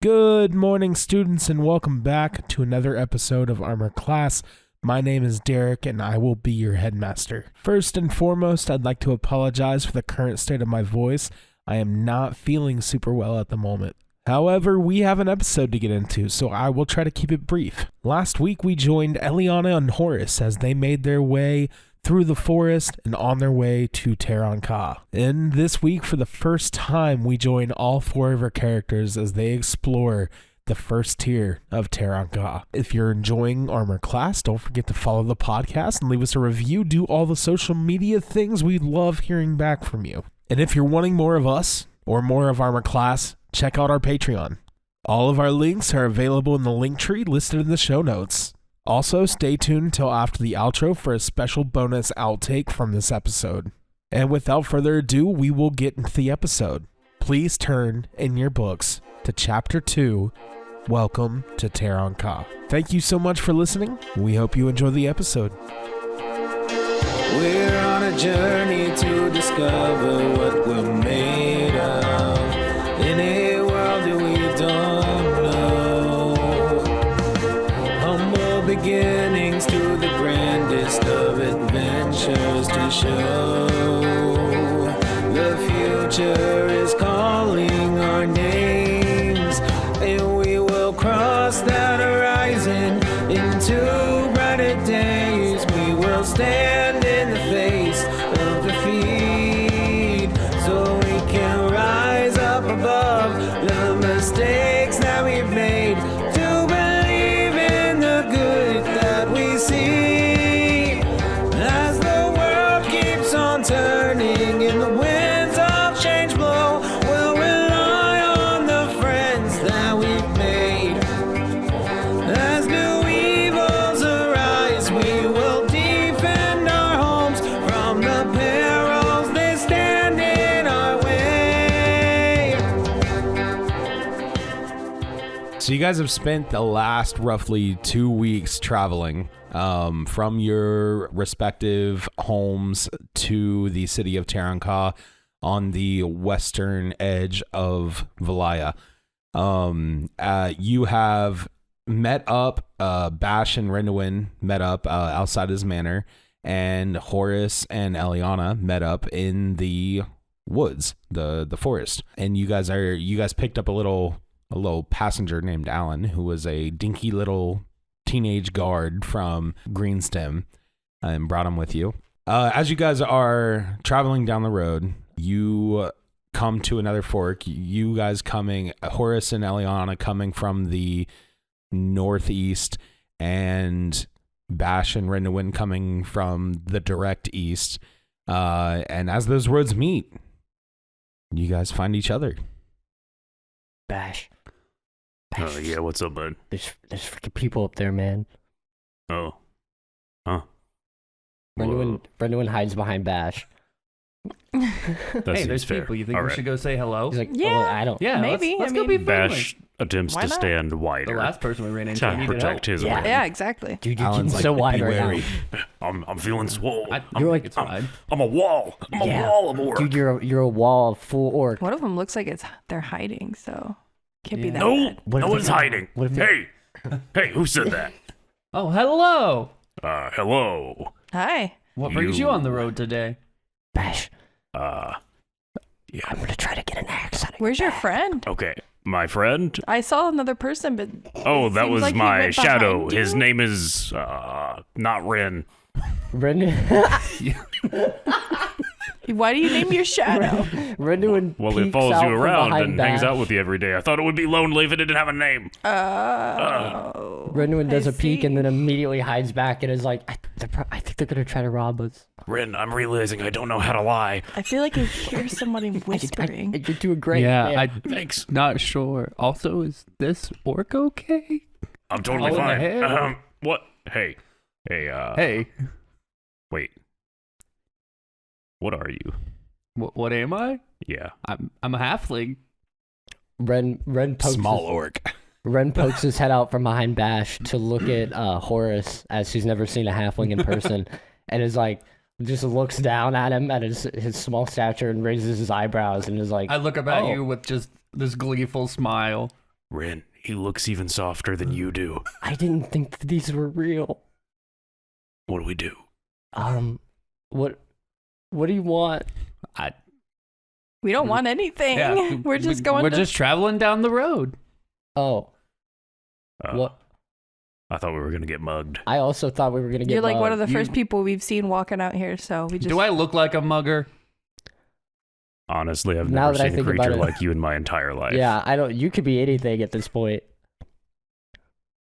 Good morning, students, and welcome back to another episode of Armor Class. My name is Derek, and I will be your headmaster. First and foremost, I'd like to apologize for the current state of my voice. I am not feeling super well at the moment. However, we have an episode to get into, so I will try to keep it brief. Last week, we joined Eliona and Horace as they made their way through the forest and on their way to Tair Ank'ah. And this week, for the first time, we join all four of our characters as they explore the first tier of Tair Ank'ah. If you're enjoying Armor Class, don't forget to follow the podcast and leave us a review. Do all the social media things. We love hearing back from you. And if you're wanting more of us or more of Armor Class, check out our Patreon. All of our links are available in the link tree listed in the show notes. Also, stay tuned until after the outro for a special bonus outtake from this episode. And without further ado, we will get into the episode. Please turn in your books to Chapter 2, Welcome to Tair Ank'ah. Thank you so much for listening. We hope you enjoy the episode. We're on a journey to discover what we're made of in a world that we don't know. Humble beginnings to the grandest of adventures to show. The future is calling our names, and we will cross that horizon into brighter days. We will stand in the face of defeat, so we can rise up above the mistakes that we've made, to believe in the good that we see. As the world keeps on turning and the winds of change blow, we'll rely on the friends that we've made. As new evils arise, we will defend our homes from the perils that stand in our way. So you guys have spent the last roughly 2 weeks traveling from your respective homes to the city of Tair Ank'ah on the western edge of Valaya. You have met up, Bash and Renduin met up outside his manor, and Horace and Eliona met up in the woods, the forest. And you guys picked up a little passenger named Alan, who was a dinky little teenage guard from Greenstem, and brought him with you. As you guys are traveling down the road, you come to another fork. You guys coming, Horace and Eliona coming from the northeast, and Bash and Renduin coming from the direct east. And as those roads meet, you guys find each other. Bash. Oh, yeah, what's up, bud? There's freaking people up there, man. Oh. Huh. Renduin hides behind Bash. Hey, there's fair. people. You think All we right. should go say hello? He's like, Yeah. oh, I don't. Yeah, Maybe. Let's I go mean, be friendly. Bash attempts Why to not? stand The wider last person we ran into to needed protect help. his Yeah. way. Yeah, exactly. Dude, you're Alan's getting like, so "Be wide right wary." now. I'm feeling swole. I I'm, think it's fine. I'm a wall. I'm Yeah. a wall of orc. Dude, you're a wall of full orc. One of them looks like they're hiding, so can't be Yeah. that No, bad. What if no one's they- hiding. what if they- Hey, who said that? Oh, hello. Hello. Hi. What brings you on the road today? Bash, Yeah. I'm gonna try to get an axe out of Where's your friend? Okay, my friend. I saw another person, but Oh, it that seems was like he my went shadow. behind His you. name is not Ren. Why do you name your shadow? Renduin Well, it peeks follows out you from around behind and Bash. hangs out with you every day. I thought it would be lonely if it didn't have a name. Oh. Renduin does I a peek see. and then immediately hides back and is like, I think they're gonna try to rob us. Ren, I'm realizing I don't know how to lie. I feel like I hear somebody whispering. You're doing great. Yeah, man. Thanks. not sure. Also, is this orc okay? I'm totally Oh, in the fine. head. What? Hey. Hey, Wait. What are you? what am I? Yeah. I'm a halfling. Ren pokes Small his, orc. Ren pokes his head out from behind Bash to look at Horace, as he's never seen a halfling in person, and is like, just looks down at him at his small stature and raises his eyebrows and is like, I look up at "Oh." you with just this gleeful smile. Ren, he looks even softer than you do. I didn't think that these were real. What do we do? What do you want? We don't want anything. Yeah, we're just going. We're just traveling down the road. Oh, what? I thought we were gonna get mugged. I also thought we were gonna get. You're like one of the You- first people we've seen walking out here, so we just. Do I look like a mugger? Honestly, I've Now never that I seen a think about creature it- like you in my entire life. Yeah, I don't. You could be anything at this point.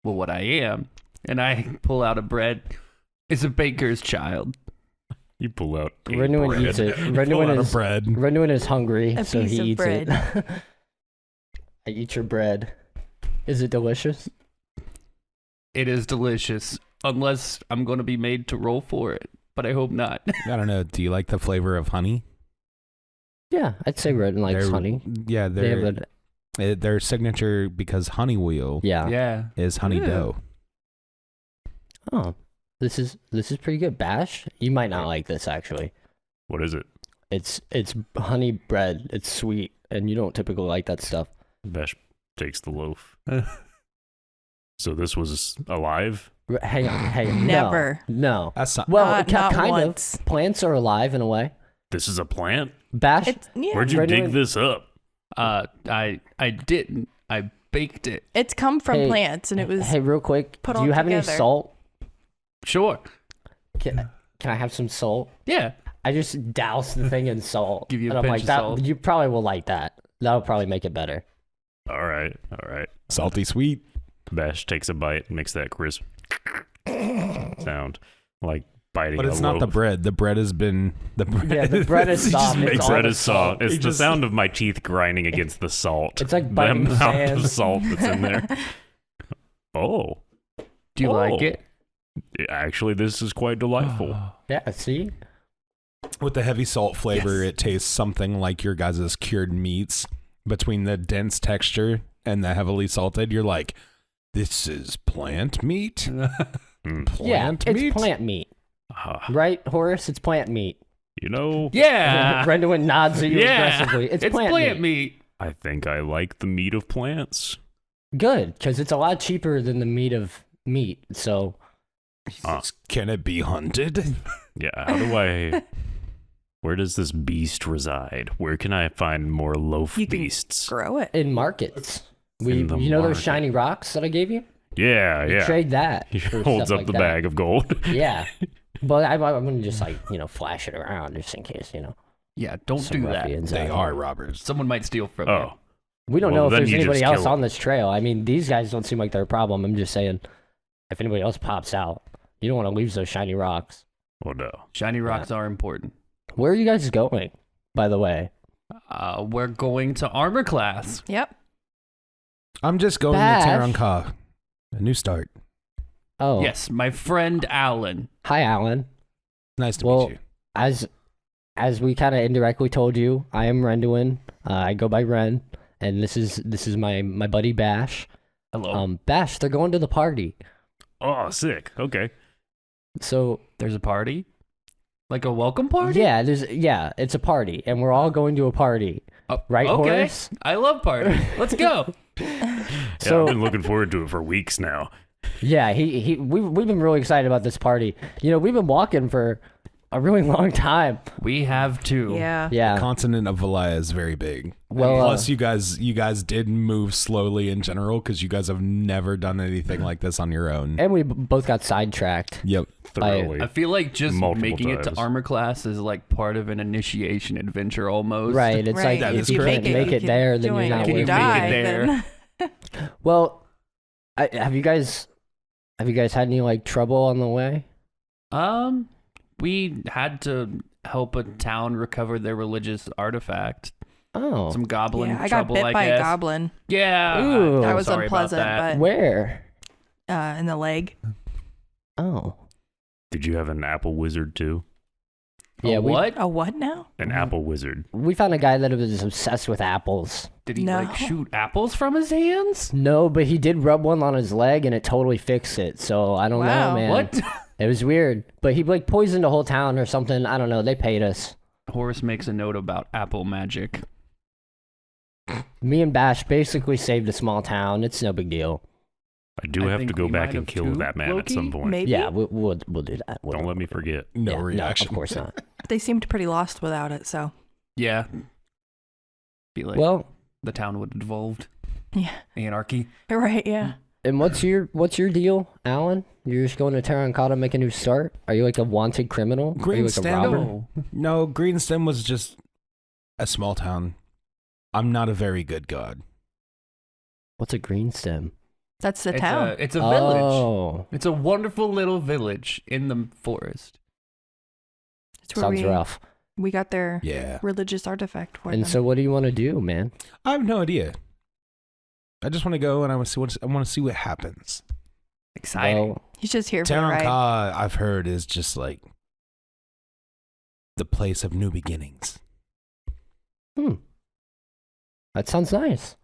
Well, what I am, and I pull out a bread, is a baker's child. You pull out a Renwin bread. eats it. Pull out Renwin a is bread. Renwin is hungry, A so piece he of eats bread. it. I eat your bread. Is it delicious? It is delicious, unless I'm going to be made to roll for it, but I hope not. I don't know. Do you like the flavor of honey? Yeah, I'd say Redden likes They're- honey. Yeah, They have their signature because honey wheel yeah. Yeah. is honey Yeah. dough. Oh, this is pretty good. Bash, you might not like this actually. What is it? It's honey bread. It's sweet, and you don't typically like that stuff. Vesh takes the loaf. So this was alive? Hang on. Never. No. That's not. Well, Not kind once. of. Plants are alive in a way. This is a plant? Bash. Yeah. Where'd you Renwin- dig this up? I didn't. I baked it. It's come from Hey, plants, and it was. Hey, real quick. put Do all you have any together. salt? Sure. Can I have some salt? Yeah. I just doused the thing in salt. Give you a and I'm pinch like, of that, salt. you probably will like that. That'll probably make it better. All right. Salty sweet. Bash takes a bite and makes that crisp sound like biting But it's a not the loaf. bread. The bread has been. The bread, Yeah, the bread is he just soft. It's makes all Bread the is soft. It's He the just- sound of my teeth grinding against the salt. It's like the biting amount sand. of salt that's in there. Oh, Do you like it? actually, this is quite delightful. Yeah, see? With the heavy salt flavor, it tastes something like your guys' cured meats. Between the dense texture and the heavily salted, you're like, this is plant meat? Mm. Plant yeah, meat? it's plant meat. Ah, Right, Horace? It's plant meat. you know, Yeah. Renwin nods at you Yeah. aggressively. It's, It's plant meat. I think I like the meat of plants. Good, because it's a lot cheaper than the meat of meat. So, Can it be hunted? Yeah, how do I... Where does this beast reside? Where can I find more loaf You can beasts? grow it. in markets, In the you know those market. shiny rocks that I gave you? Yeah, You yeah. trade that. He for holds stuff up like the that. bag of gold. Yeah. But I'm going to just, like, flash it around just in case, Yeah, don't some do that. ruffians They out are here. robbers. Someone might steal from you. Oh, We don't Well, know if then there's you anybody just else kill on 'em. this trail. I mean, these guys don't seem like they're a problem. I'm just saying, if anybody else pops out, you don't want to lose those shiny rocks. oh no. Shiny rocks are important. Where are you guys going, by the way? We're going to armor class. Yep. I'm just going Bash. to Tair Ank'ah. A new start. Oh, Yes, my friend Alan. Hi, Alan. Nice to Well, meet you. As we kind of indirectly told you, I am Renduin. I go by Ren, and this is my buddy Bash. Hello. Bash, they're going to the party. Oh, sick. Okay. So There's a party? Like a welcome party? yeah, it's a party, and we're all going to a party, right, Okay. Horace? I love parties. Let's go. Yeah, So I've been looking forward to it for weeks now. yeah, we've been really excited about this party. We've been walking for a really long time. We have two. Yeah. Yeah. Continent of Valaya is very big. Well, Plus, you guys did move slowly in general because you guys have never done anything like this on your own. and we both got sidetracked. Yep. Thoroughly. I feel like just Multiple making it to times. armor class is like part of an initiation adventure almost. Right. It's Right. like That if is you correct. can't make you it can there, then do you're it. not If Can you you worth make it. it die, there? then Well, have you guys had any like trouble on the way? We had to help a town recover their religious artifact. Oh, Some goblin yeah, I got trouble, bit I by guess. a goblin Yeah. Ooh. I'm That was sorry about unpleasant, that. where? in the leg. Oh, Did you have an apple wizard too? yeah. What? A what now? An apple wizard. We found a guy that was obsessed with apples. Did he No. like shoot apples from his hands? No, but he did rub one on his leg, and it totally fixed it. So I don't Wow. know, man. What? It was weird, but he like poisoned a whole town or something. I don't know. They paid us. Horace makes a note about apple magic. Me and Bash basically saved a small town. It's no big deal. I do have think to go we back might and have kill too, that man at some Loki? point. Maybe. Yeah, we'll do that. Don't let me forget. No Yeah, reaction. No, of course not. They seemed pretty lost without it, so. Yeah. Feel like Well, the town would have devolved. Yeah. Anarchy. Right, yeah. and what's your deal, Alan? You're just going to Tair Ank'ah to make a new start? Are you like a wanted criminal? Are you like a Greenstone? robber? No. No, Greenstem was just a small town. I'm not a very good god. What's a green stem? That's the town. It's a village. Oh, It's a wonderful little village in the forest. It's where sounds rough. we got their Yeah. religious artifact for And them. so, what do you want to do, man? I have no idea. I just want to go and I want to see what happens. Exciting. Well, He's just here for Tair the ride. Ank'ah, I've heard, is just like the place of new beginnings. that sounds nice.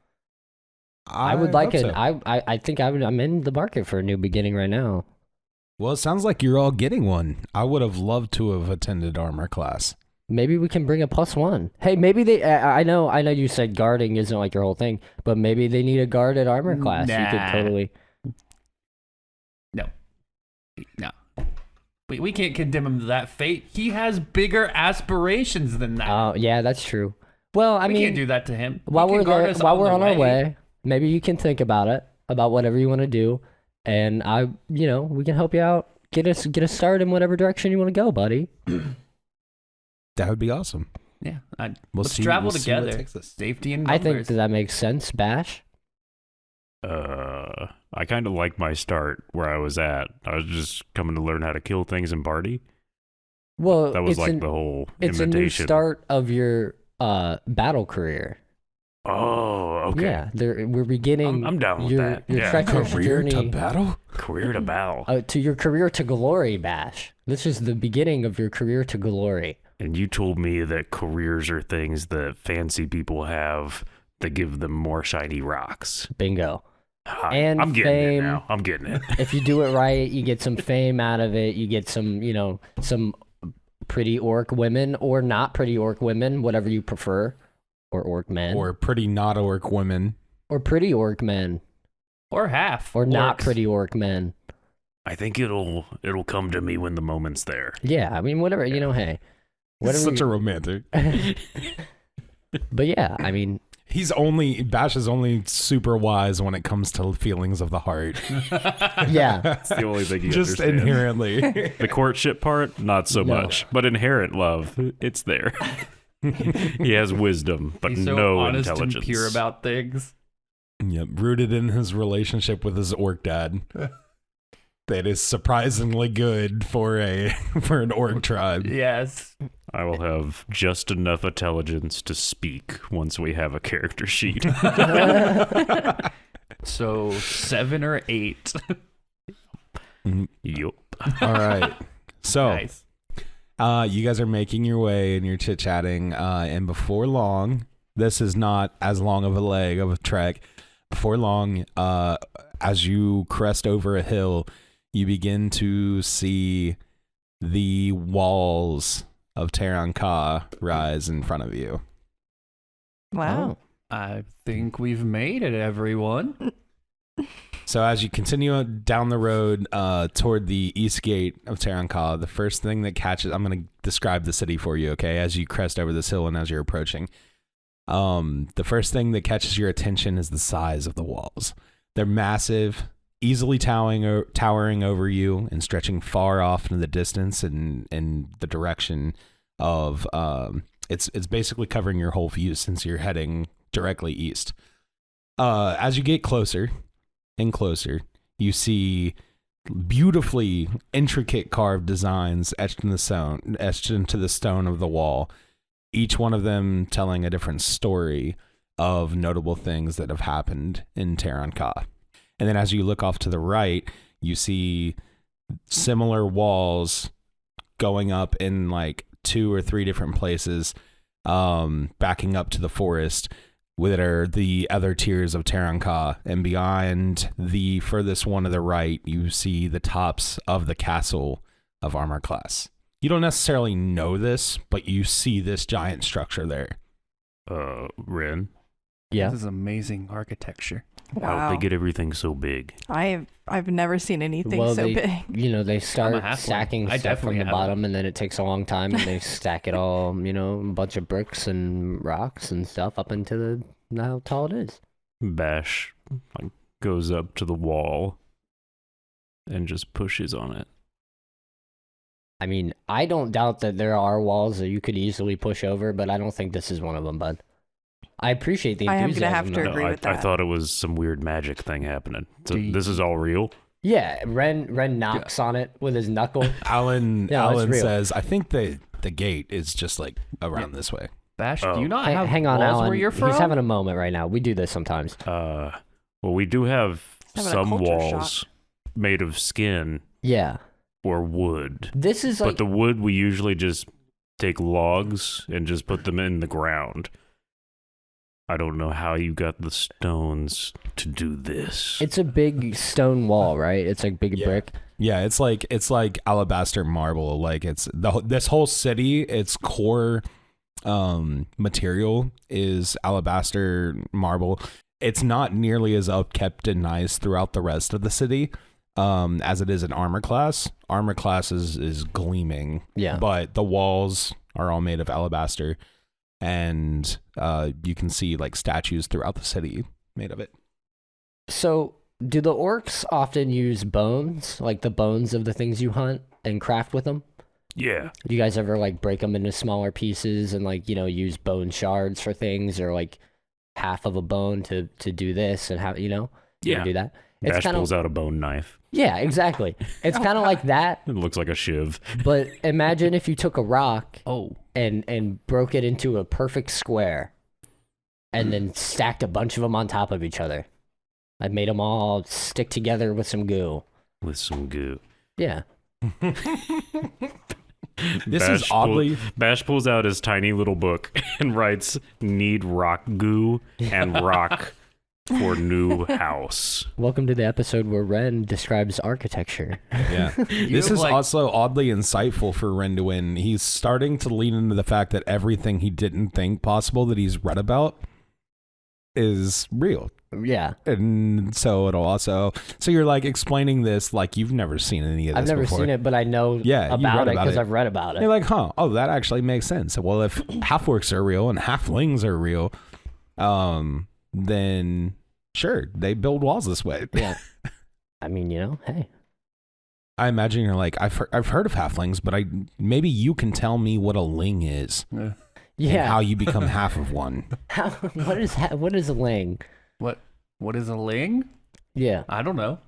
I would like it. I think I'm in the market for a new beginning right now. Well, it sounds like you're all getting one. I would have loved to have attended armor class. Maybe we can bring a +1. Hey, maybe they. I know you said guarding isn't like your whole thing, but maybe they need a guard at armor class. You could Nah. totally. No. We can't condemn him to that fate. He has bigger aspirations than that. Oh, yeah, that's true. Well, I we mean, can't do that to him. while He can we're guard there, us while we're the on our way, maybe you can think about it, about whatever you want to do, and we can help you out. Get a start in whatever direction you want to go, buddy. That would be awesome. Yeah. We'll Let's see, travel we'll see where it together. takes us. Safety in I numbers. think that makes sense, Bash. I kind of like my start where I was at. I was just coming to learn how to kill things and party. Well, That was it's like the whole it's a new invitation. start of your battle career. Oh, okay. Yeah, we're beginning. I'm down with your, that. Your Yeah. treacherous Career to journey battle? Career to battle. to your career to glory, Bash. This is the beginning of your career to glory. And you told me that careers are things that fancy people have that give them more shiny rocks. Bingo. I'm And getting fame. it now. I'm getting it. If you do it right, you get some fame out of it. You get some pretty orc women or not pretty orc women, whatever you prefer, or orc men, Or pretty not orc women. or pretty orc men, or half. or not orcs. pretty orc men. I think it'll come to me when the moment's there. Yeah, I mean, whatever. Hey, whatever. Such a romantic. But yeah, I mean, Bash is only super wise when it comes to feelings of the heart. yeah. That's the only thing he Just understands. inherently. The courtship part, not so No. much. But inherent love, it's there. He has wisdom, but He's so no honest intelligence. and pure about things. Yep, rooted in his relationship with his orc dad. That is surprisingly good for an orc tribe. Yes. I will have just enough intelligence to speak once we have a character sheet. So 7 or 8. Yup. All right. So, Nice. you guys are making your way and you're chit-chatting, and before long, this is not as long of a leg of a trek. Before long, as you crest over a hill, you begin to see the walls of Tair Ank'ah rise in front of you. Wow. I think we've made it, everyone. So as you continue down the road toward the east gate of Tair Ank'ah, the first thing that catches, I'm going to describe the city for you, okay, as you crest over this hill and as you're approaching. The first thing that catches your attention is the size of the walls. They're massive, easily towering over you and stretching far off in the distance and in the direction of it's basically covering your whole view since you're heading directly east. As you get closer and closer, you see beautifully intricate carved designs etched into the stone of the wall, each one of them telling a different story of notable things that have happened in Tair Ank'ah. And then as you look off to the right, you see similar walls going up in like 2 or 3 different places, backing up to the forest, that are the other tiers of Tair Ank'ah. And beyond the furthest one to the right, you see the tops of the castle of Armor Class. You don't necessarily know this, but you see this giant structure there. Ren, Yeah. This is amazing architecture. How Wow. did they get everything so big? I've never seen anything Well, so they, big. they start halfling. stacking I stuff from definitely the have bottom, and then it takes a long time, and they stack it all, a bunch of bricks and rocks and stuff up into how tall it is. Bash goes up to the wall and just pushes on it. I mean, I don't doubt that there are walls that you could easily push over, but I don't think this is one of them, bud. I appreciate the I am enthusiasm. gonna have to though. agree with I that. thought it was some weird magic thing happening. So Do you- this is all real? Yeah, Ren knocks on it with his knuckle. Alan Yeah, it's real. says, I think the gate is just like around this way. Bash, Oh. do you not Hey, have hang on, walls Alan. where you're from? He's having a moment right now. We do this sometimes. Well, we do have Having a some culture walls made of skin Yeah. or wood. This is like But the wood, we usually just take logs and just put them in the ground. I don't know how you got the stones to do this. it's a big stone wall, right? It's like big Yeah. brick. Yeah, it's like alabaster marble. Like this whole city, its core material is alabaster marble. It's not nearly as upkept and nice throughout the rest of the city as it is in armor class. Armor class is gleaming. Yeah. But the walls are all made of alabaster, and you can see like statues throughout the city made of it. So, do the orcs often use bones, like the bones of the things you hunt, and craft with them? Yeah. Do you guys ever like break them into smaller pieces and use bone shards for things, or like half of a bone to do this and how You ever Yeah. do that? It's Bash kind pulls of out a bone knife. Yeah, exactly. It's kind of like that, It looks like a shiv. but imagine if you took a rock Oh, and broke it into a perfect square, and then stacked a bunch of them on top of each other. I made them all stick together with some goo. With some goo. Yeah. This is oddly Bash pulls out his tiny little book and writes, "Need rock goo and rock for new house." Welcome to the episode where Ren describes architecture. Yeah. This have, is like- also oddly insightful for Renduin. He's starting to lean into the fact that everything he didn't think possible that he's read about is real. Yeah. And so it'll also, so you're like explaining this like you've never seen any of this I've never before. seen it, but I know Yeah, you about read it about because it. I've read about it. You're like, oh, that actually makes sense. Well, if half-orcs are real and halflings are real, then sure, they build walls this way. Yeah. I mean, hey. I imagine you're like, I've heard of halflings, but maybe you can tell me what a ling is and Yeah. how you become half of one. What is a ling? what is a ling? Yeah. I don't know.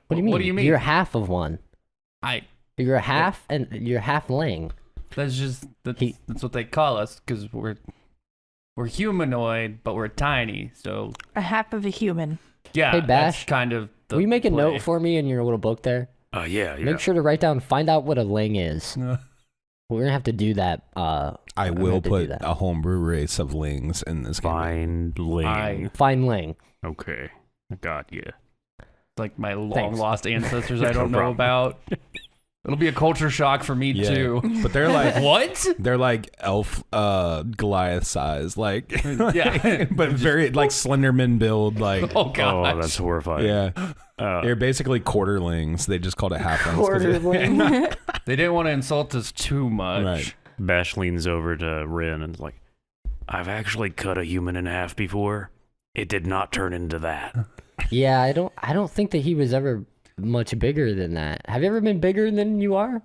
What do you mean? What do you mean? You're half of one. You're half and you're half ling. That's what they call us because we're humanoid, but we're tiny. So A half of a human. yeah, Hey, that's Bash, kind of. The Will you make a play. note for me in your little book there? Yeah. Make sure to write down, find out what a ling is. We're going to have to do that. I I'm will gonna do put that. a homebrew race of lings in this game. Find ling. Find ling. Okay. I got you. Like my long Thanks. lost ancestors I No don't know problem. about. It'll be a culture shock for me Yeah. too. But they're like What? they're like elf Goliath size, like Yeah. but very like Slenderman build, like Oh god. Oh, that's horrifying. yeah. They're basically quarterlings. They just called it halflings. 'cause Quarter it- ling. They didn't want to insult us too much. Right. Bash leans over to Rin and is like, "I've actually cut a human in half before. It did not turn into that." Yeah, I don't think that he was ever much bigger than that. Have you ever been bigger than you are?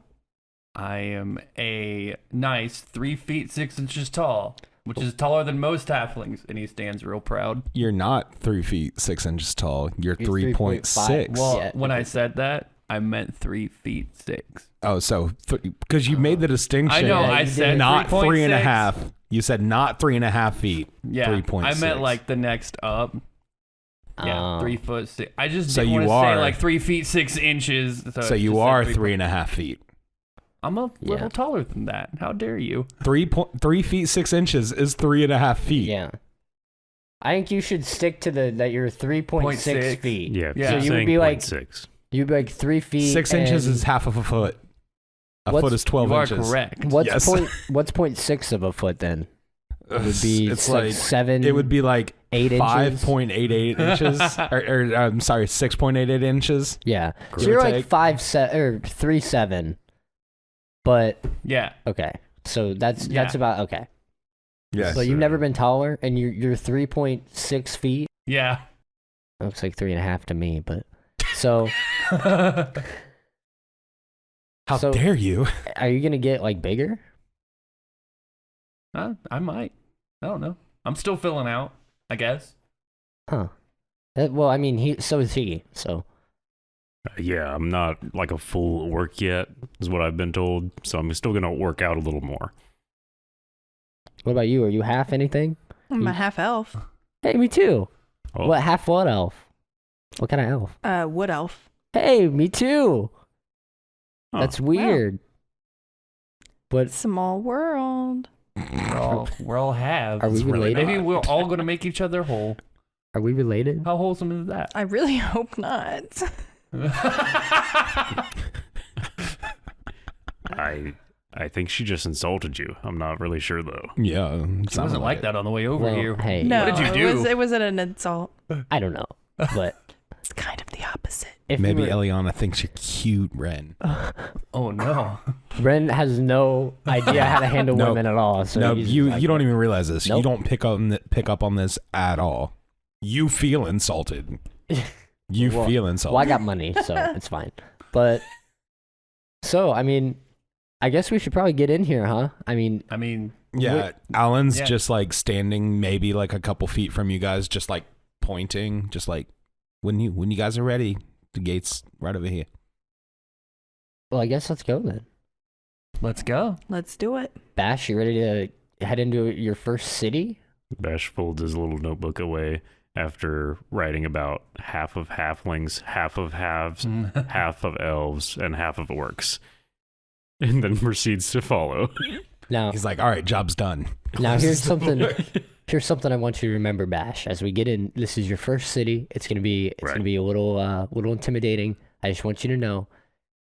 I am a nice 3 feet 6 inches tall, which is taller than most halflings, and he stands real proud. You're not 3 feet 6 inches tall. You're You're 3.6. Well, Yeah. when I said that, I meant 3 feet 6. Oh, so because you made the distinction. I know. Yeah, I you said did. not 3.6. 3.5. You said not 3.5 feet. Yeah, 3.6. I meant like the next up. Yeah, Oh. 3 foot 6. I just So didn't you want to say are- like 3 feet 6 inches. So you are 3.5 feet. I'm a little Yeah. taller than that. How dare you? 3 feet 6 inches is 3.5 feet. Yeah. I think you should stick to that you're 3.6 0.6. feet. Yeah. Yeah. So she's you would saying be like 0.6. You'd be like 3 feet. 6 inches and is half of a foot. A What's- foot is 12 You are inches. correct. What's Yes. what's 0.6 of a foot then? It would be It's like like 7. It would be like 8 inches. 5.88 inches, or I'm sorry, 6.88 inches. Yeah. Give So you're or like take. 3'7", but Yeah. okay. So that's Yeah. about okay. Yes. So you've never been taller, and you're 3.6 feet. Yeah. Looks like 3.5 to me, but so How so- dare you? are you gonna get like bigger? I might. I don't know. I'm still filling out, I guess. Huh. Well, I mean, so is he. So Yeah, I'm not like a full orc yet, is what I've been told. So I'm still gonna work out a little more. what about you? Are you half anything? I'm a half elf. Hey, me too. Oh. What half what elf? What kind of elf? Wood elf. Hey, me too. Huh. That's weird. But Small world. We're all halves. are we really related? Maybe we're all gonna make each other whole. Are we related? How wholesome is that? I really hope not. I think she just insulted you. I'm not really sure though. Yeah, She wasn't like that on the way over Well, here. hey, No, What did you do? It wasn't an insult. I don't know, but It's kind of the opposite. if Maybe we were- Eliona thinks you're cute, Ren. Oh no. Ren has no idea how to handle No. women at all. So No, he's you like, don't even realize this. You Nope. don't pick up on this at all. You feel insulted. You Well- feel insulted. Well, I got money, so it's fine. But so I mean, I guess we should probably get in here, huh? I mean, Yeah, Alan's Yeah. just like standing maybe like a couple feet from you guys, just like pointing, just like when you guys are ready, the gate's right over here. well, I guess let's go then. Let's go. Let's do it. Bash, you ready to head into your first city? Bash folds his little notebook away after writing about half of halflings, half of halves, half of elves, and half of orcs, and then proceeds to follow. Now, He's like, all right, job's done. now here's something. Here's something I want you to remember, Bash. As we get in, this is your first city. It's gonna be Right. a little intimidating. I just want you to know,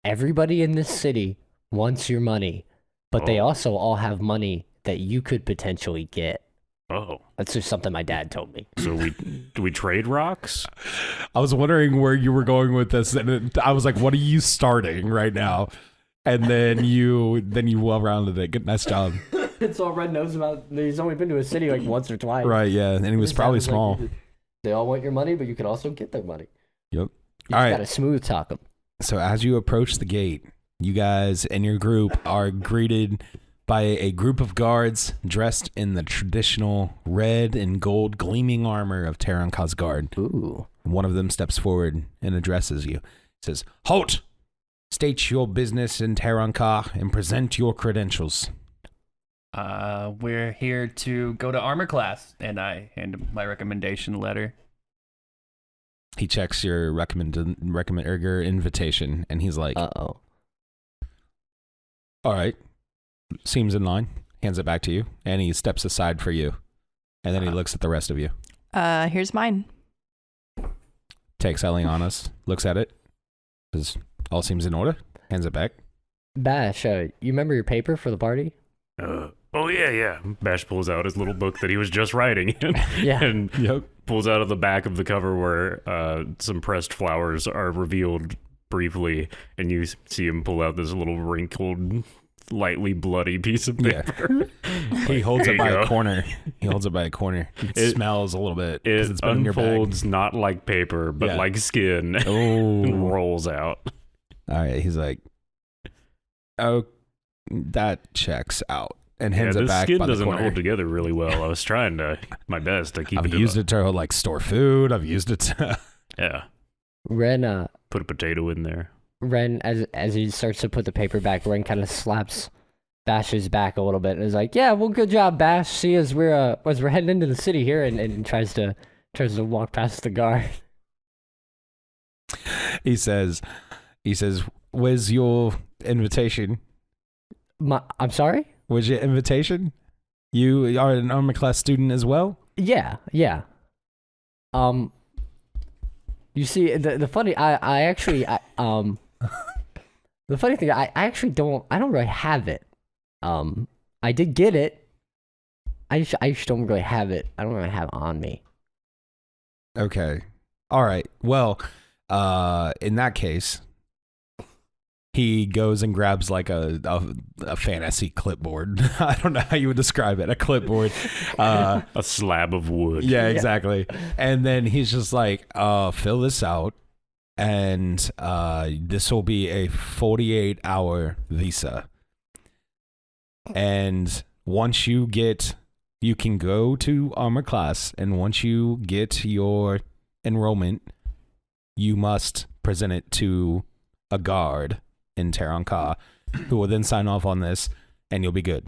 everybody in this city wants your money, but they Oh. also all have money that you could potentially get. Oh, That's just something my dad told me. so do we trade rocks? I was wondering where you were going with this, and I was like, what are you starting right now? And then you well rounded it. Good, nice job. It's all Red knows about. He's only been to a city like once or twice. Right, yeah, and he was His dad probably like, small. they all want your money, but you can also get their money. Yep. You All just right. gotta smooth talk them. So as you approach the gate, you guys and your group are greeted by a group of guards dressed in the traditional red and gold gleaming armor of Tair Ank'ah's guard. Ooh. One of them steps forward and addresses you. Says, "Halt! State your business in Tair Ank'ah and present your credentials." We're here to go to armor class, and I hand him my recommendation letter. He checks your your invitation, and he's like, Uh-oh. "All right, seems in line." Hands it back to you, and he steps aside for you, and then he looks at the rest of you. Here's mine. Takes Eliana's, looks at it, says, "All seems in order." Hands it back. Bash, you remember your paper for the party? Oh yeah. Bash pulls out his little book that he was just writing, Yeah. and Yep. pulls out of the back of the cover where some pressed flowers are revealed briefly, and you see him pull out this little wrinkled, lightly bloody piece of Yeah. paper. He holds There it you by go. a corner. He holds it by a corner. It smells a little bit because It it's been in your bag. unfolds not like paper, but Yeah. like skin, and Oh. rolls out. All right. He's like, "Oh, that checks out," and Yeah, hands it this back skin by the doesn't corner. hold together really well. I was trying my best to keep I've it. used it to like store food. I've used it to. Yeah, Ren, put a potato in there. as he starts to put the paper back, Ren kind of slaps Bash's back a little bit and is like, "Yeah, well, good job, Bash. See, as we're heading into the city here," and tries to walk past the guard. He says, "Where's your invitation? I'm sorry. Where's your invitation? You are an armor class student as well." Yeah. You see, the funny, I actually, the funny thing, I actually don't really have it. I did get it, I just don't really have it. I don't really have it on me. Okay. All right. Well, in that case, he goes and grabs like a fantasy clipboard. I don't know how you would describe it. A clipboard. A slab of wood. Yeah, exactly. And then he's just like, fill this out. And this will be a 48-hour visa. And once you can go to armor class. And once you get your enrollment, you must present it to a guard in Tair Ank'ah, who will then sign off on this, and you'll be good.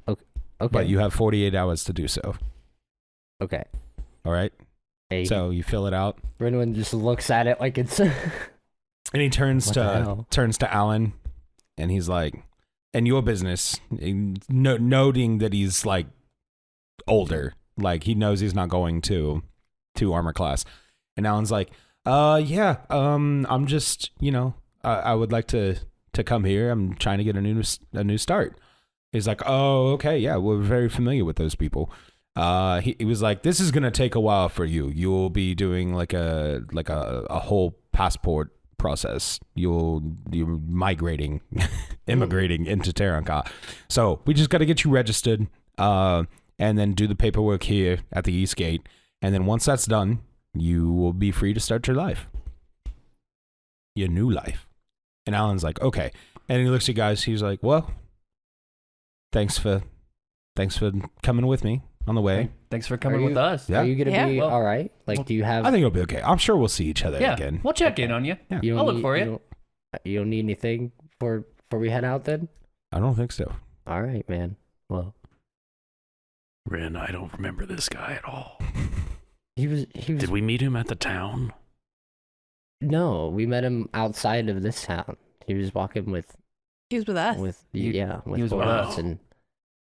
Okay. But you have 48 hours to do so. Okay. All right? Hey, So you fill it out. Renwin just looks at it like it's... And he turns What the hell? to Alan, and he's like, "And your business," noting that he's like older, like he knows he's not going to armor class. And Alan's like, yeah, I'm just, I would like to come here. I'm trying to get a new start." He's like, "Oh, okay, yeah, we're very familiar with those people." He was like, "This is gonna take a while for you. You'll be doing like a whole passport process. You're migrating, immigrating into Tair Ank'ah. So we just got to get you registered, and then do the paperwork here at the East Gate. And then once that's done, you will be free to start your life, your new life." And Alan's like, "Okay." And he looks at you guys. He's like, "Well, thanks for coming with me on the way." Thanks for coming with us. Yeah. Are you going to Yeah. be Well, all right? Like, do you have... I think it'll be okay. I'm sure we'll see each other Yeah, again. we'll check in on you. you don't I'll look need- for you. You don't need anything before we head out then? I don't think so. All right, man. Well, Ren, I don't remember this guy at all. he was... Did we meet him at the town? No, we met him outside of this town. He was walking with He was with us. with He was with Horace us. and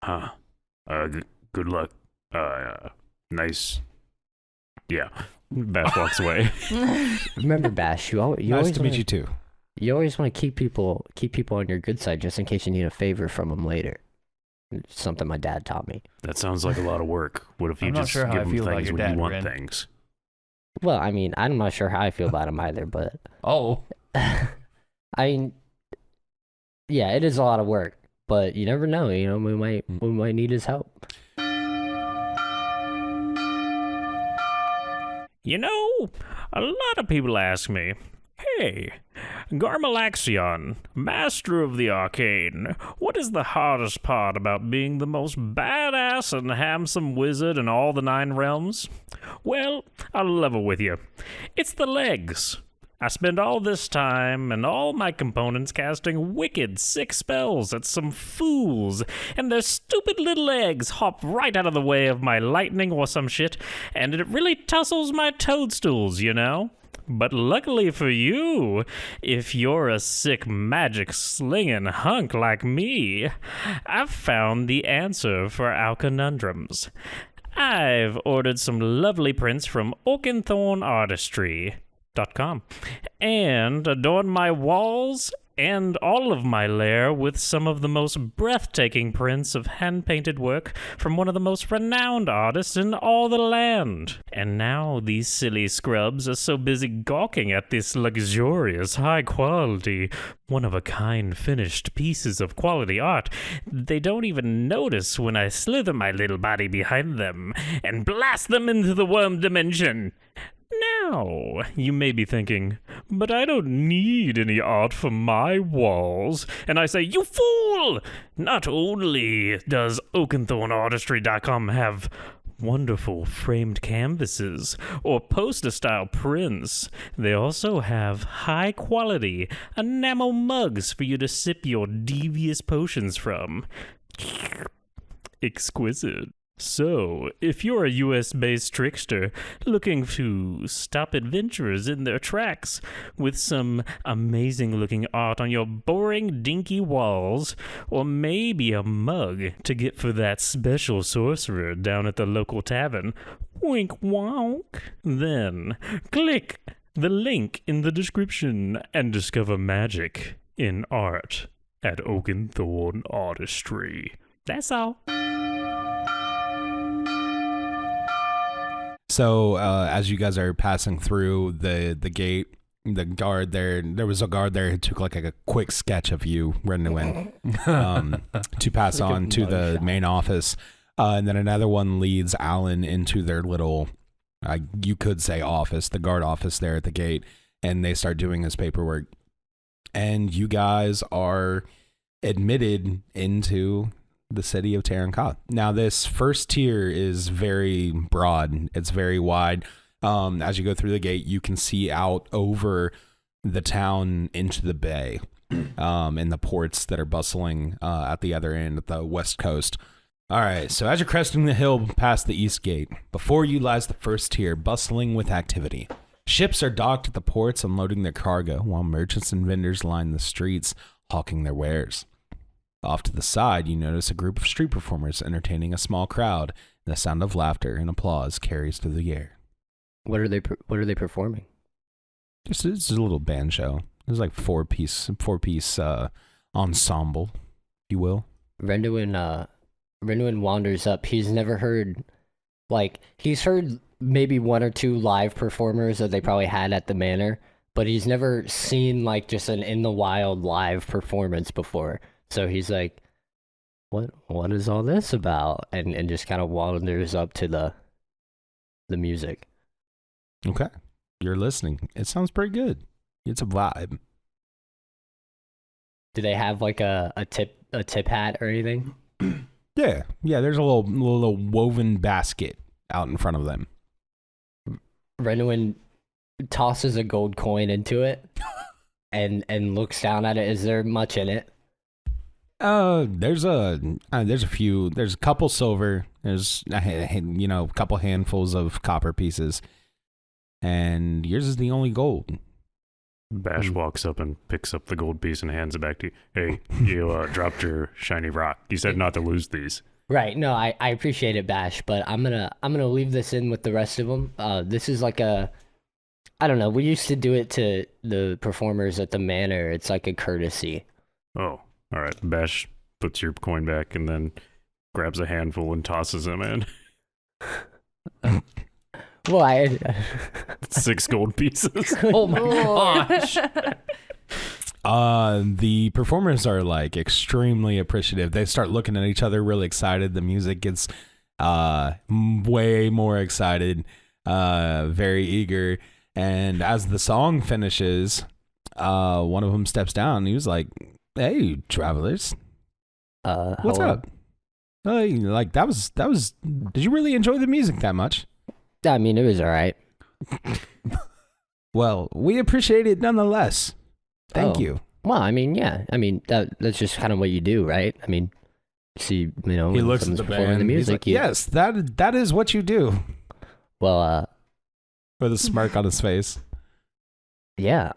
Huh. Good luck. Nice. Yeah. Bash walks away. remember, Bash, you Nice always to meet wanna, you too. You always want to keep people on your good side just in case you need a favor from them later. It's something my dad taught me. That sounds like a lot of work. What if you I'm not just sure how give I him feel about things your when you dad, want Ren. things? Well, I mean, I'm not sure how I feel about him either, but Oh, I mean, yeah, it is a lot of work, but you never know. We might need his help. A lot of people ask me, "Hey, Garmalaxion, master of the arcane, what is the hardest part about being the most badass and handsome wizard in all the 9 realms?" Well, I'll level with you. It's the legs. I spend all this time and all my components casting wicked, sick spells at some fools, and their stupid little legs hop right out of the way of my lightning or some shit, and it really tussles my toadstools, But luckily for you, if you're a sick magic slinging hunk like me, I've found the answer for our conundrums. I've ordered some lovely prints from encountered.Com and adorned my walls and all of my lair with some of the most breathtaking prints of hand-painted work from one of the most renowned artists in all the land. And now these silly scrubs are so busy gawking at this luxurious, high-quality, one-of-a-kind finished pieces of quality art, they don't even notice when I slither my little body behind them and blast them into the worm dimension. Now, you may be thinking, "But I don't need any art for my walls." And I say, "You fool! Not only does oakenthorneartistry.com have wonderful framed canvases or poster-style prints, they also have high-quality enamel mugs for you to sip your devious potions from. Exquisite. So, if you're a US-based trickster looking to stop adventurers in their tracks with some amazing-looking art on your boring, dinky walls, or maybe a mug to get for that special sorcerer down at the local tavern, wink wonk, then click the link in the description and discover magic in art at Oakenthorne Artistry. That's all. So as you guys are passing through the gate, the guard there was a guard there who took like a quick sketch of you, Renwin, to pass Like a on to the mugshot. main office. And then another one leads Alan into their little, you could say office, the guard office there at the gate. And they start doing his paperwork. And you guys are admitted into the city of Tair Ank'ah. Now, this first tier is very broad. It's very wide. As you go through the gate, you can see out over the town into the bay and the ports that are bustling at the other end, at the west coast. All right, so as you're cresting the hill past the east gate, before you lies the first tier, bustling with activity. Ships are docked at the ports unloading their cargo, while merchants and vendors line the streets hawking their wares. Off to the side, you notice a group of street performers entertaining a small crowd, and the sound of laughter and applause carries through the air. What are they performing? It's a little band show. There's like four piece ensemble, if you will. Renduin wanders up. He's never heard, he's heard maybe one or two live performers that they probably had at the manor, but he's never seen just an in the wild live performance before. So he's like, what is all this about? And just kind of wanders up to the music. Okay. You're listening. It sounds pretty good. It's a vibe. Do they have a tip hat or anything? Yeah. There's a little woven basket out in front of them. Renwin tosses a gold coin into it and looks down at it. Is there much in it? There's a few. There's a couple silver. There's a couple handfuls of copper pieces, and yours is the only gold. Bash walks up and picks up the gold piece and hands it back to you. Hey, you dropped your shiny rock. You said not to lose these. Right. No, I appreciate it, Bash, but I'm gonna leave this in with the rest of them. This is I don't know. We used to do it to the performers at the manor. It's like a courtesy. Oh, all right. Bash puts your coin back and then grabs a handful and tosses them in. Well, 6 gold pieces. Oh my gosh. The performers are extremely appreciative. They start looking at each other really excited. The music gets way more excited, very eager. And as the song finishes, one of them steps down and he was like, "Hey, travelers, what's hello. up? That was. Did you really enjoy the music that much?" I mean, it was all right. Well, we appreciate it nonetheless. Thank Oh. you. Well, I mean, yeah. I mean, that's just kind of what you do, right? I mean, see, He when looks at someone's the performing band. the He's music, like, "Yes, that is what you do." Well, With a smirk on his face. yeah.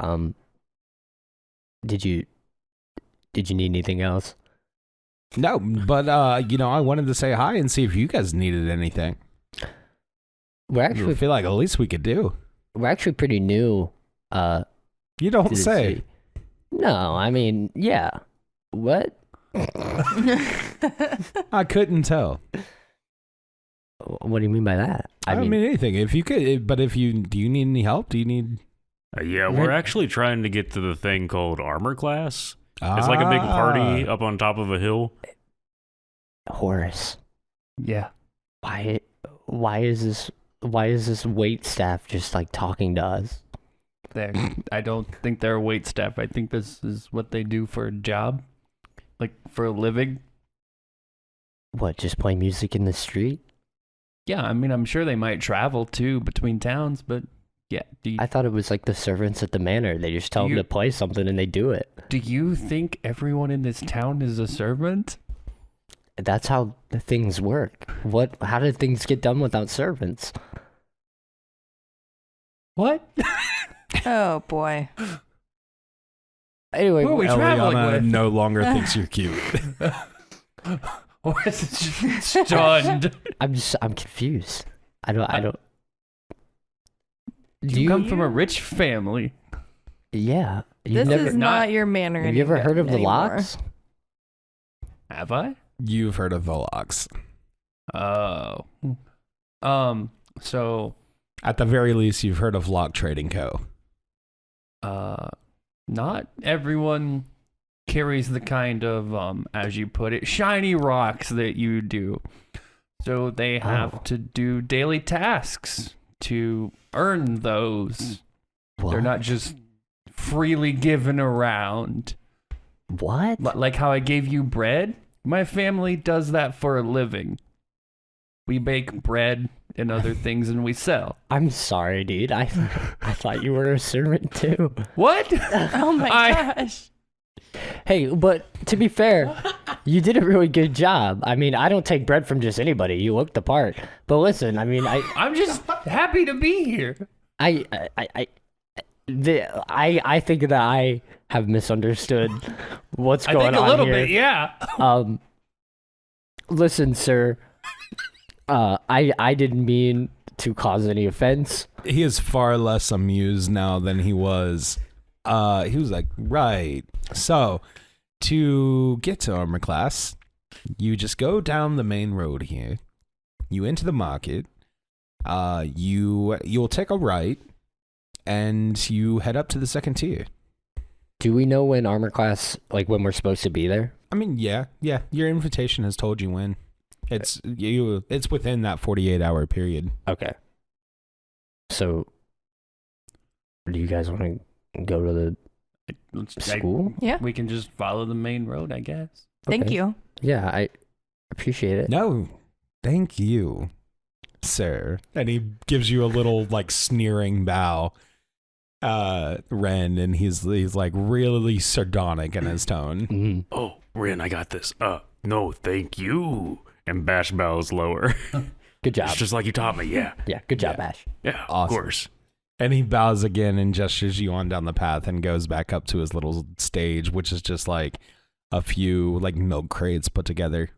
Did you need anything else? No, but I wanted to say hi and see if you guys needed anything. We're I actually feel like at least we could do. pretty new. You don't to the say. city. No, I mean, yeah. What? I couldn't tell. What do you mean by that? I mean anything. If you could, but do you need any help? Do you need? Yeah, we're actually trying to get to the thing called armor class. It's like a big party up on top of a hill. Horace, Yeah. why is this wait staff just talking to us? I don't think they're wait staff. I think this is what they do for a job, for a living. What, just play music in the street? Yeah, I mean, I'm sure they might travel too between towns, but yeah. I thought it was like the servants at the manor. They just tell them to play something and they do it. Do you think everyone in this town is a servant? That's how the things work. How did things get done without servants? What? Oh boy. Anyway, Who are we traveling Eliona with? no longer thinks you're cute. Horace is just stunned. I'm confused. I don't. You come from a rich family. Yeah. This never, is not your manner. have you ever heard of the anymore. locks? Have I? You've heard of the locks. Oh. So At the very least, you've heard of Lock Trading Co. Not everyone carries the kind of, as you put it, shiny rocks that you do. So they have to do daily tasks to earn those. What? They're not just freely given around. What? Like how I gave you bread? My family does that for a living. We bake bread and other things and we sell. I'm sorry, dude. I thought you were a servant too. What? Oh my gosh. Hey, but to be fair, you did a really good job. I mean, I don't take bread from just anybody. You looked the part. But listen, I mean, I'm just happy to be here. I think that I have misunderstood what's going on I think a little here. bit, yeah. Listen, sir. I didn't mean to cause any offense. He is far less amused now than he was. He was like, right. So, to get to armor class, you just go down the main road here. You enter the market. You'll take a right, and you head up to the second tier. Do we know when armor class, like when we're supposed to be there? I mean, yeah. Your invitation has told you when. It's within that 48-hour period. Okay. So, do you guys want to go to the school? Yeah. We can just follow the main road, I guess. Thank Okay. you. Yeah, I appreciate it. No, thank you, sir. And he gives you a little like sneering bow, Ren, and he's like really sardonic in his tone. Mhm. Oh, Ren, I got this. No, thank you. And Bash bows lower. Good job. It's just like you taught me, yeah. Yeah, good job, Ash. Yeah, Awesome. of course. And he bows again and gestures you on down the path and goes back up to his little stage, which is just like a few like milk crates put together.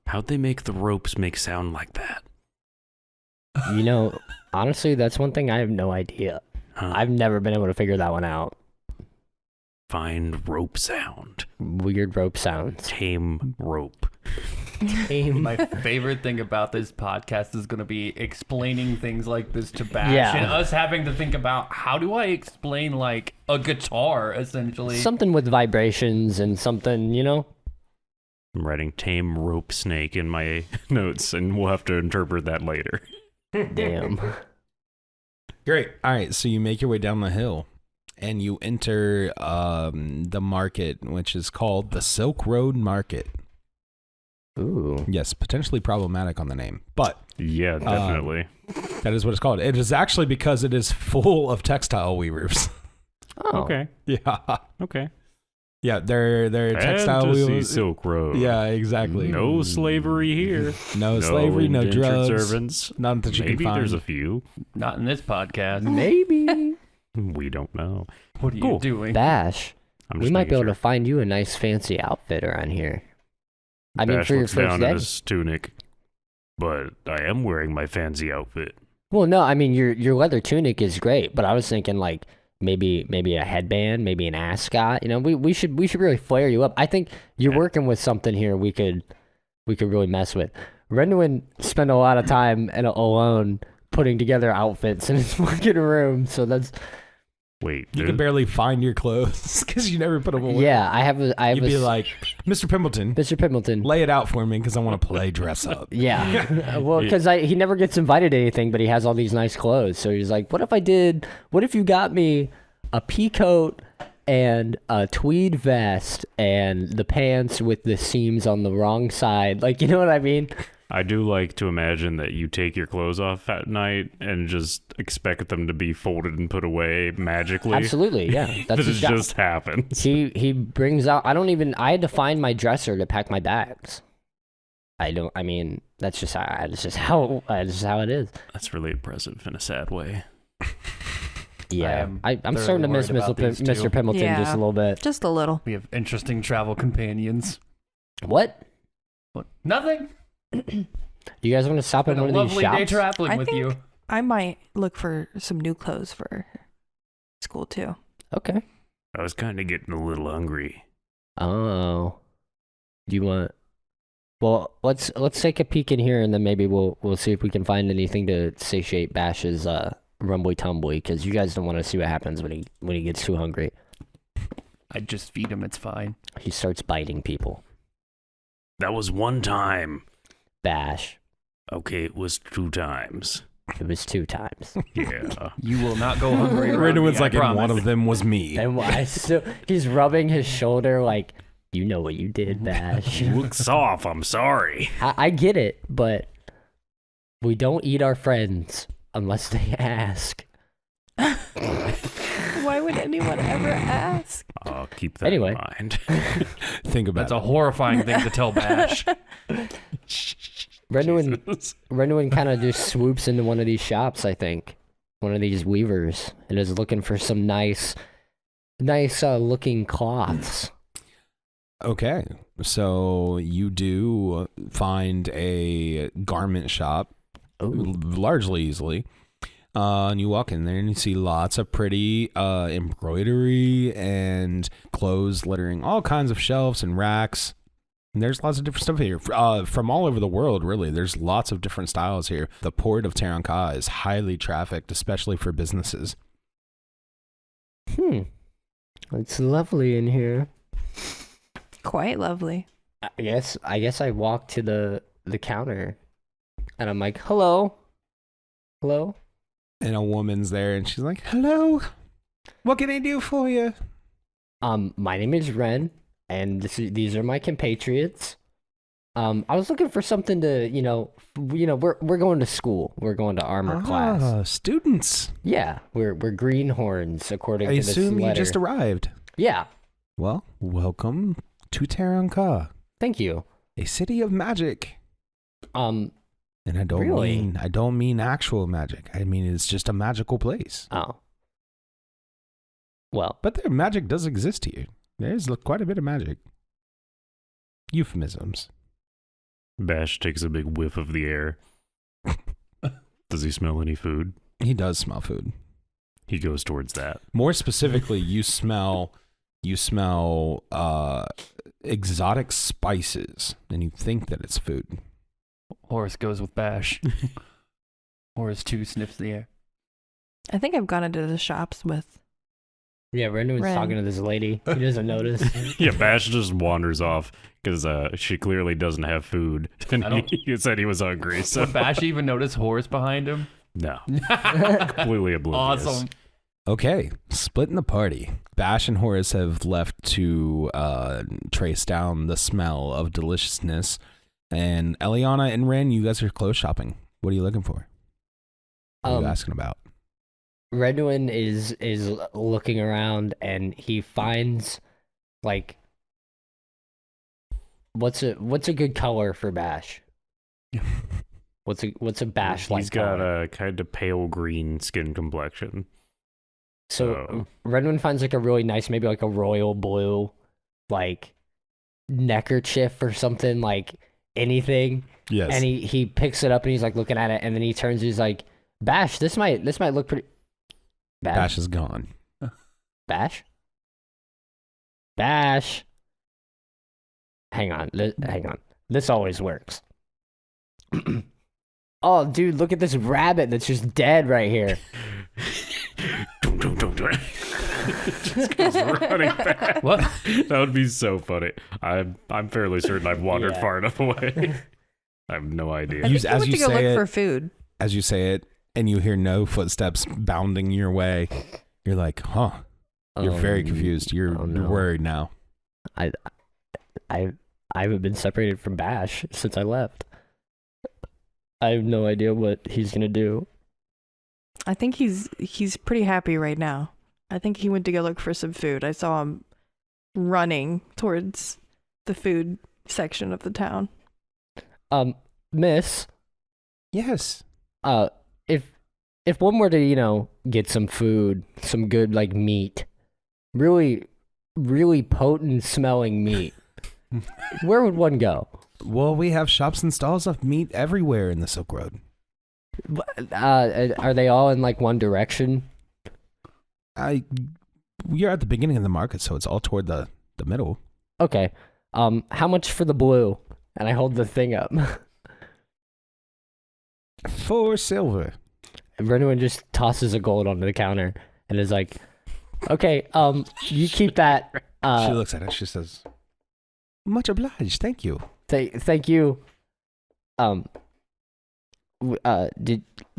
How'd they make the ropes make sound like that? You know, honestly, that's one thing I have no idea. Huh? I've never been able to figure that one out. Find rope sound. Weird rope sounds. Tame rope. My favorite thing about this podcast is going to be explaining things like this to Bash Yeah. and us having to think about how do I explain like a guitar essentially. Something with vibrations and something, you know? I'm writing tame rope snake in my notes, and we'll have to interpret that later. Damn. Great. All right. So you make your way down the hill and you enter the market, which is called the Silk Road Market. Ooh. Yes, potentially problematic on the name, but Yeah, definitely. that is what it's called. It is actually because it is full of textile weavers. Oh. Okay. Yeah. Okay. Yeah, they're textile Fantasy weavers. Silk Road. Yeah, exactly. No slavery here. No slavery, no indentured drugs. servants. None that you Maybe can find. there's a few. Not in this podcast. Maybe. We don't know. What are you Cool. doing? Bash, I'm we just might be able making to find you a nice fancy outfit around here. I mean, Bash for your looks first down day. at his tunic, but I am wearing my fancy outfit. Well, no, I mean your leather tunic is great, but I was thinking like maybe a headband, maybe an ascot. You know, we should really flare you up. I think you're working with something here we could really mess with. Renwin spent a lot of time alone putting together outfits in his fucking room, so that's Wait, You can barely find your clothes because you never put them away. yeah. I have You'd be like, Mr. Pimbleton, Mr. Pimbleton. lay it out for me because I want to play dress up. Yeah, well, because he never gets invited to anything, but he has all these nice clothes. So he's like, what if you got me a pea coat and a tweed vest and the pants with the seams on the wrong side? Like, you know what I mean? I do like to imagine that you take your clothes off at night and just expect them to be folded and put away magically. Absolutely, yeah. That's That it his job. just happens. He brings out. I had to find my dresser to pack my bags. I mean, that's just how it is. That's really impressive in a sad way. Yeah, am I'm starting to miss thoroughly worried about these two. Mr. Pimbleton just Yeah. a little bit. Just a little. We have interesting travel companions. What? What? Nothing. You guys want to stop at Been a one of these lovely day shops? traveling I with think you. I might look for some new clothes for school too. Okay. I was kind of getting a little hungry. Oh. Do you want Well, let's take a peek in here, and then maybe we'll see if we can find anything to satiate Bash's rumbly tumbly, because you guys don't want to see what happens when he gets too hungry. I'd just feed him. It's fine. He starts biting people. That was one time. Bash. Okay, it was 2 times. It was 2 times. Yeah. You will not go hungry. around Renowin's me, I like, and promise. one of them was me. And he's rubbing his shoulder like, you know what you did, Bash. Looks off. I'm sorry. I get it, but we don't eat our friends unless they ask. Why would anyone ever ask? I'll keep that Anyway. in mind. Think about That's it. a horrifying thing to tell Bash. Renowin kind of just swoops into one of these shops, I think. One of these weavers, and is looking for some nice looking cloths. Okay, so you do find a garment shop largely easily. And you walk in there and you see lots of pretty embroidery and clothes littering all kinds of shelves and racks. And there's lots of different stuff here from all over the world, really. There's lots of different styles here. The port of Tair Ank'ah is highly trafficked, especially for businesses. It's lovely in here. Quite lovely. I guess I walk to the counter, and I'm like, hello. And a woman's there and she's like, hello, what can I do for you? My name is Ren, and these are my compatriots. I was looking for something to, we're going to school. We're going to armor class. Students. Yeah, we're greenhorns, according I to this assume you letter. just arrived. Yeah, Well, welcome to Tair Ank'ah, thank you. a city of magic. And I don't Really? mean actual magic. I mean it's just a magical place. Oh. Well, But their magic does exist here. There's quite a bit of magic. Euphemisms. Bash takes a big whiff of the air. Does he smell any food? He does smell food. He goes towards that. More specifically, you smell exotic spices, and you think that it's food. Horace goes with Bash. Horace too sniffs the air. I think I've gone into the shops with. yeah, Renowin's Ren. talking to this lady. He doesn't notice. Yeah, Bash just wanders off because she clearly doesn't have food. And I don't- he said he was hungry. So Would Bash even notice Horace behind him? no, completely oblivious. Awesome. Okay, splitting the party. Bash and Horace have left to trace down the smell of deliciousness. And Eliona and Ren, you guys are clothes shopping. What are you looking for? What are you asking about? Renowin is looking around, and he finds like what's a good color for Bash? What's a Bash like? He's got color? a kind of pale green skin complexion. So Renowin finds like a really nice, maybe like a royal blue, like neckerchief or something, like anything. Yes. And he picks it up and he's like looking at it, and then he turns. He's like, Bash, this might look pretty. Bash is gone. Bash? Bash. Hang on. This always works. Oh, dude, look at this rabbit that's just dead right here. Just goes running back. What? That would be so funny. I'm fairly certain I've wandered Yeah. far enough away. I have no idea. I think as he you went to go say look it- for food. As you say it, and you hear no footsteps bounding your way, you're like, huh. You're very confused. You're no. worried now. I haven't been separated from Bash since I left. I have no idea what he's gonna do. I think he's pretty happy right now. I think he went to go look for some food. I saw him running towards the food section of the town. Miss, Yes. if one were to, get some food, some good like meat, really, really potent smelling meat, where would one go? Well, we have shops and stalls of meat everywhere in the Silk Road. Are they all in like one direction? You're at the beginning of the market, so it's all toward the middle. Okay. How much for the blue? and I hold the thing up. 4 silver. And Renwin just tosses a gold onto the counter and is like, "Okay, you keep that. She looks at it. She says, "Much obliged. Thank you." Thank you.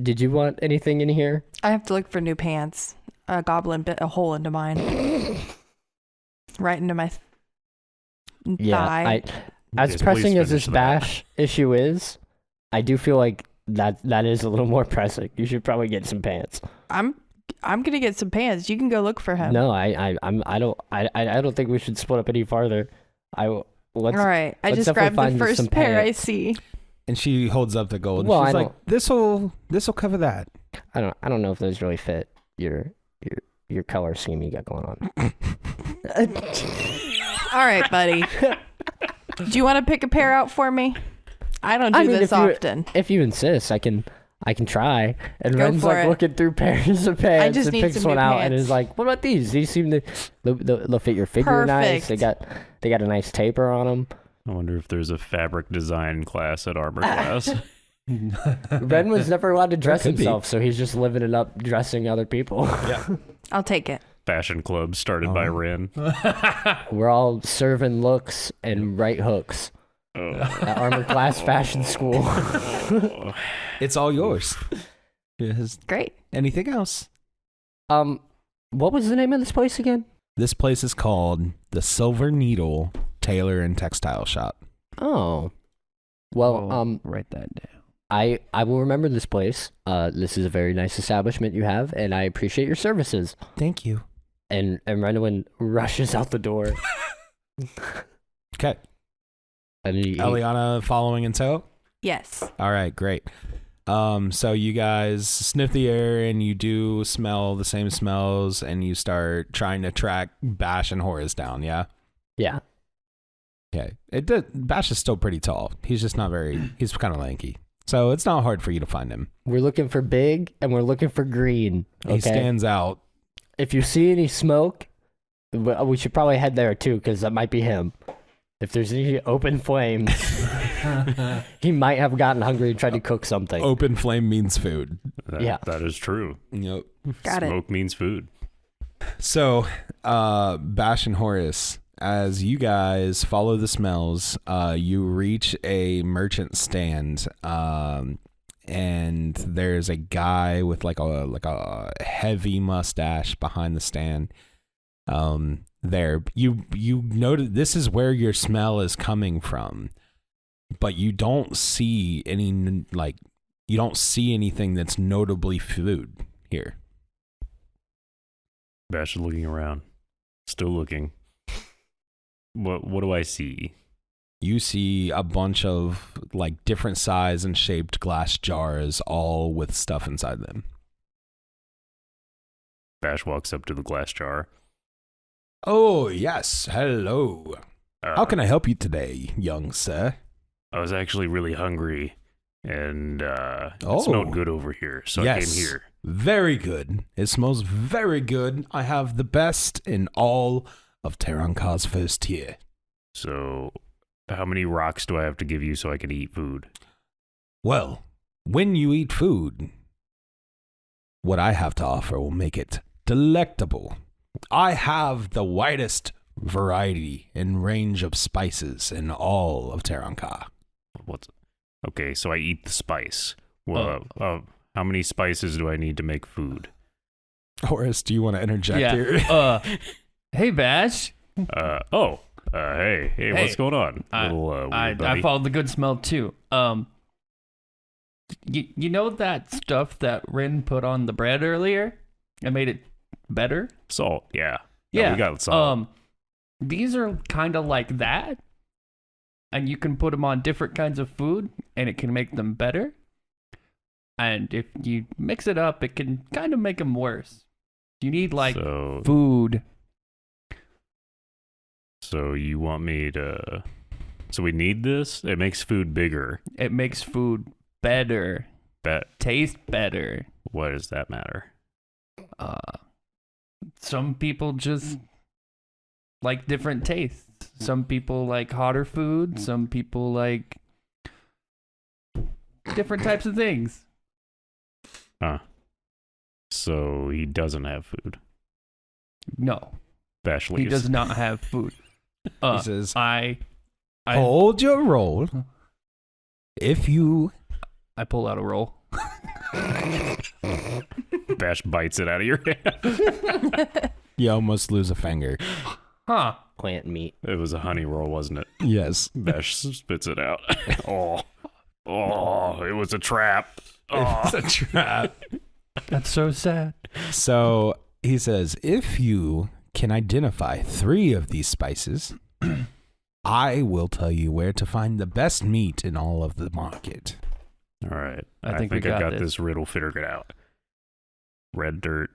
Did you want anything in here?" I have to look for new pants. A goblin bit a hole into mine. Right into my thigh. As Yes, pressing please as this finish that. bash issue is, I do feel like that is a little more pressing. You should probably get some pants. I'm gonna get some pants. You can go look for him. No, I don't think we should split up any farther. All right. I let's just definitely grabbed the find you some first pair I pants. see. And she holds up the gold. Well, She's I like, "This'll cover that." I don't know if those really fit your color scheme you got going on. All right, buddy. Do you want to pick a pair out for me? I don't do this often. If you insist, I can try. And Go Ren's for like it. looking through pairs of pants just and need picks some one new out and pants. is like, "What about these? These seem to they'll fit your figure nice. Perfect. They got a nice taper on them." I wonder if there's a fabric design class at armor class. Ren was never allowed to dress could be. himself, so he's just living it up dressing other people. I'll take it. Fashion club started by Ren. We're all serving looks and right hooks Oh. at Armor Class Fashion School. It's all yours. Yes. Great. Anything else? What was the name of this place again? This place is called the Silver Needle Tailor and Textile Shop. Oh, well, We'll write that down. I will remember this place. This is a very nice establishment you have, and I appreciate your services. Thank you. And Renwin rushes out the door. Okay. And he, Eliona following in tow? Yes. All right, great. So you guys sniff the air and you do smell the same smells and you start trying to track Bash and Horace down, yeah? yeah. Okay. Bash is still pretty tall. He's just not he's kind of lanky. So it's not hard for you to find him. We're looking for big and we're looking for green. Okay? He stands out. If you see any smoke, we should probably head there too, because that might be him. If there's any open flames, he might have gotten hungry and tried to cook something. Open flame means food. Yeah. That is true. Yep. Got it. Smoke means food. So, Bash and Horace, as you guys follow the smells, you reach a merchant stand, and there's a guy with like a heavy mustache behind the stand. There, you notice this is where your smell is coming from, but you don't see anything that's notably food here. Bash is looking around. Still looking. What do I see? You see a bunch of like different size and shaped glass jars, all with stuff inside them. Bash walks up to the glass jar. Oh, yes. Hello. How can I help you today, young sir? I was actually really hungry, and Oh. it smelled good over here, so I came here. Very good. It smells very good. I have the best in all of Tair Ank'ah's first tier. So, how many rocks do I have to give you so I can eat food? Well, when you eat food, what I have to offer will make it delectable. I have the widest variety and range of spices in all of Tair Ank'ah. Okay, so I eat the spice. Well, how many spices do I need to make food? Horace, do you want to interject here? Hey, Bash. Hey, what's going on? Weird I buddy. followed the good smell too. You know that stuff that Rin put on the bread earlier and made it better? Salt, yeah. Yeah, we got salt. These are kind of like that, and you can put them on different kinds of food, and it can make them better. And if you mix it up, it can kind of make them worse. You need like food. So you want me to... So we need this? It makes food bigger. It makes food better. Taste better. Why does that matter? Some people just like different tastes. Some people like hotter food. Some people like different types of things. So he doesn't have food. No, Bash leaves. he does not have food. He says, I hold your roll. If you... pull out a roll. Bash bites it out of your hand. You almost lose a finger. Huh. Plant meat. It was a honey roll, wasn't it? Yes. Bash spits it out. Oh, it was a trap. It's a trap. That's so sad. So he says, if you can identify 3 of these spices, I will tell you where to find the best meat in all of the market. All right. I think we I got got this riddle figured out. Red dirt,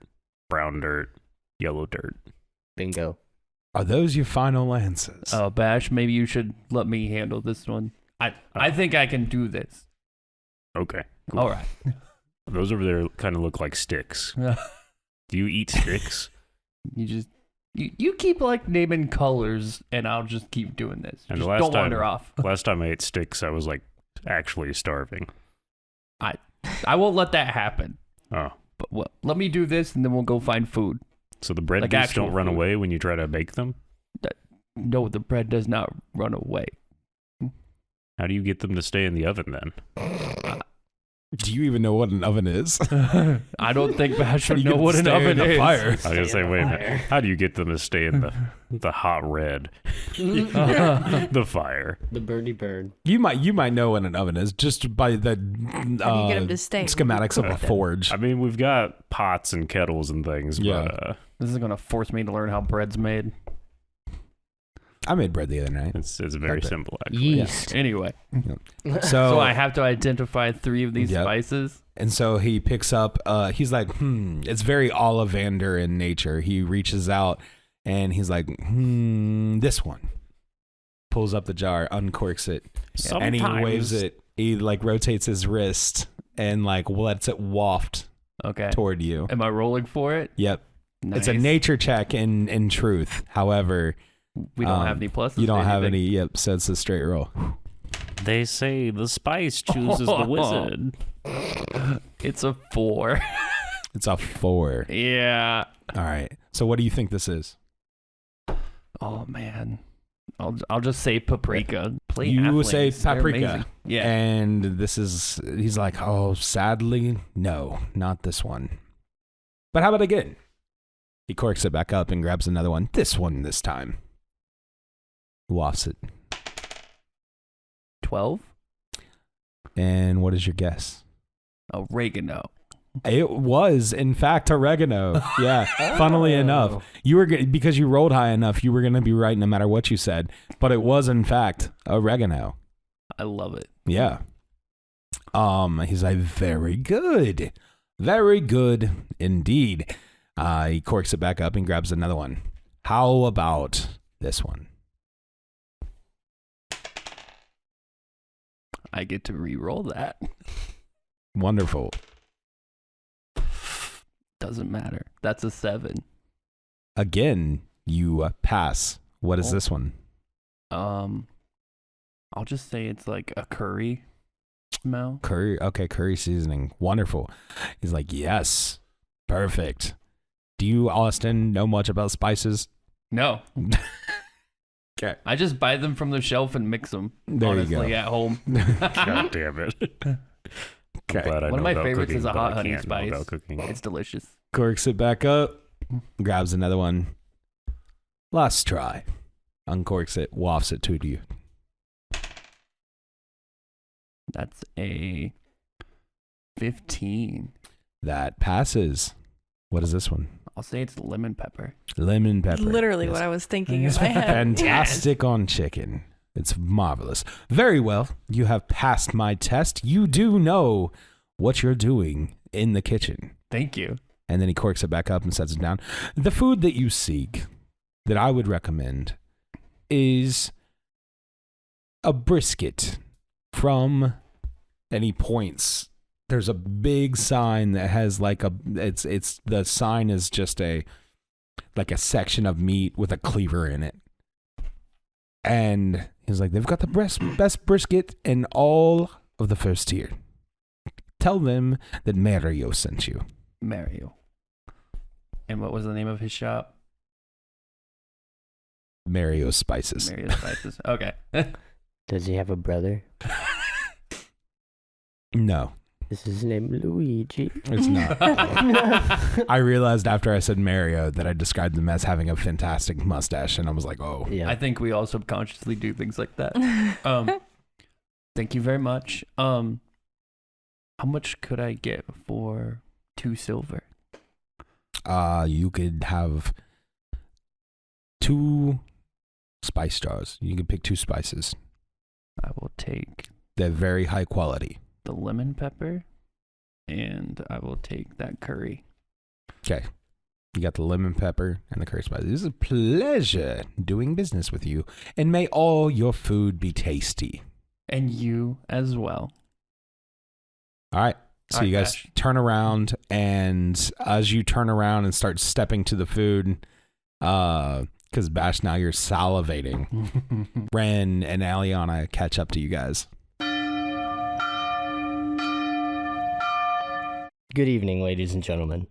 brown dirt, yellow dirt. Bingo. Are those your final answers? Oh, Bash, maybe you should let me handle this one. I think I can do this. Okay. Cool. All right. Those over there kind of look like sticks. Do you eat sticks? You keep like naming colors, and I'll just keep doing this. And just the last don't time, wander off. Last time I ate sticks, I was like actually starving. I won't let that happen. Oh. But let me do this, and then we'll go find food. So the bread Like beefs actual don't run food. away when you try to bake them? No, the bread does not run away. How do you get them to stay in the oven then? Do you even know what an oven is? I don't think Bash How do would you know get what an to stay in oven the is. fire? I was going to say, wait a minute. How do you get them to stay in the hot red? The fire. The birdie bird. You might know what an oven is just by the How do you get 'em to stay? schematics of a forge. I mean, we've got pots and kettles and things, Yeah. but This is going to force me to learn how bread's made. I made bread the other night. it's very Okay. simple, actually. Yeast. Anyway, So I have to identify 3 of these Yep. spices. And so he picks up, he's like, it's very Ollivander in nature. He reaches out and he's like, this one. Pulls up the jar, uncorks it, and he waves it. He like rotates his wrist and like lets it waft Okay. toward you. Am I rolling for it? Yep. Nice. It's a nature check in truth. However, We don't have any pluses. you don't to have anything. any, yep, so it's a straight roll. They say the spice chooses the wizard. It's a 4. It's a 4. Yeah. All right. So what do you think this is? Oh man. I'll just say paprika. Play You say halflings. They're paprika. amazing. Yeah. And this is, he's like, oh, sadly, no, not this one. But how about again? He corks it back up and grabs another one. This one this time. Wafts it. 12. And what is your guess? Oregano. It was, in fact, oregano. Yeah, funnily enough. You were because you rolled high enough, you were going to be right no matter what you said. But it was, in fact, oregano. I love it. Yeah. He's like, very good. Very good indeed. He corks it back up and grabs another one. How about this one? I get to re-roll that. Wonderful. Doesn't matter. That's a 7. Again, you pass. What is this one? I'll just say it's like a curry smell. Curry. Okay, curry seasoning. Wonderful. He's like, yes. Perfect. Do you, Austin, know much about spices? No. Okay. I just buy them from the shelf and mix them. There you honestly, go. at home. God damn it. Okay. Glad I One of know my about favorites cooking, is a but hot I honey can't know spice. about cooking. It's delicious. Corks it back up. Grabs another one. Last try. Uncorks it. Wafts it to you. That's a 15. That passes. What is this one? I'll say it's lemon pepper. Lemon pepper. Literally Yes. what I was thinking in my head. Fantastic on chicken. It's marvelous. Very well. You have passed my test. You do know what you're doing in the kitchen. Thank you. And then he corks it back up and sets it down. The food that you seek that I would recommend is a brisket from, and he points. There's a big sign that has like it's the sign is just a like a section of meat with a cleaver in it. And he's like, they've got the best brisket in all of the first tier. Tell them that Mario sent you. Mario. And what was the name of his shop? Mario Spices. Mario Spices. Okay. Does he have a brother? No, Is his name Luigi? it's not. I realized after I said Mario that I described him as having a fantastic mustache, and I was like, oh. Yeah. I think we all subconsciously do things like that. Thank you very much. How much could I get for 2 silver? You could have 2 spice jars. You can pick 2 spices. I will take They're very high quality. the lemon pepper, and I will take that curry. Okay. You got the lemon pepper and the curry spice. It is a pleasure doing business with you, and may all your food be tasty. And you as well. All right. So All right, you guys Bash. turn around, and as you turn around and start stepping to the food, because Bash, now you're salivating. Ren and Eliona catch up to you guys. Good evening, ladies and gentlemen.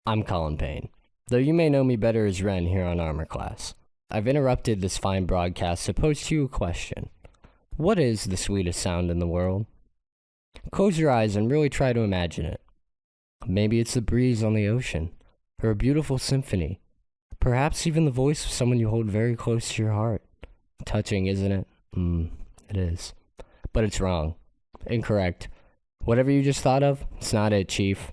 I'm Colin Payne, though you may know me better as Ren here on Armor Class. I've interrupted this fine broadcast to pose to you a question. What is the sweetest sound in the world? Close your eyes and really try to imagine it. Maybe it's the breeze on the ocean, or a beautiful symphony. Perhaps even the voice of someone you hold very close to your heart. Touching, isn't it? It is. But it's wrong. Incorrect. Whatever you just thought of, it's not it, Chief.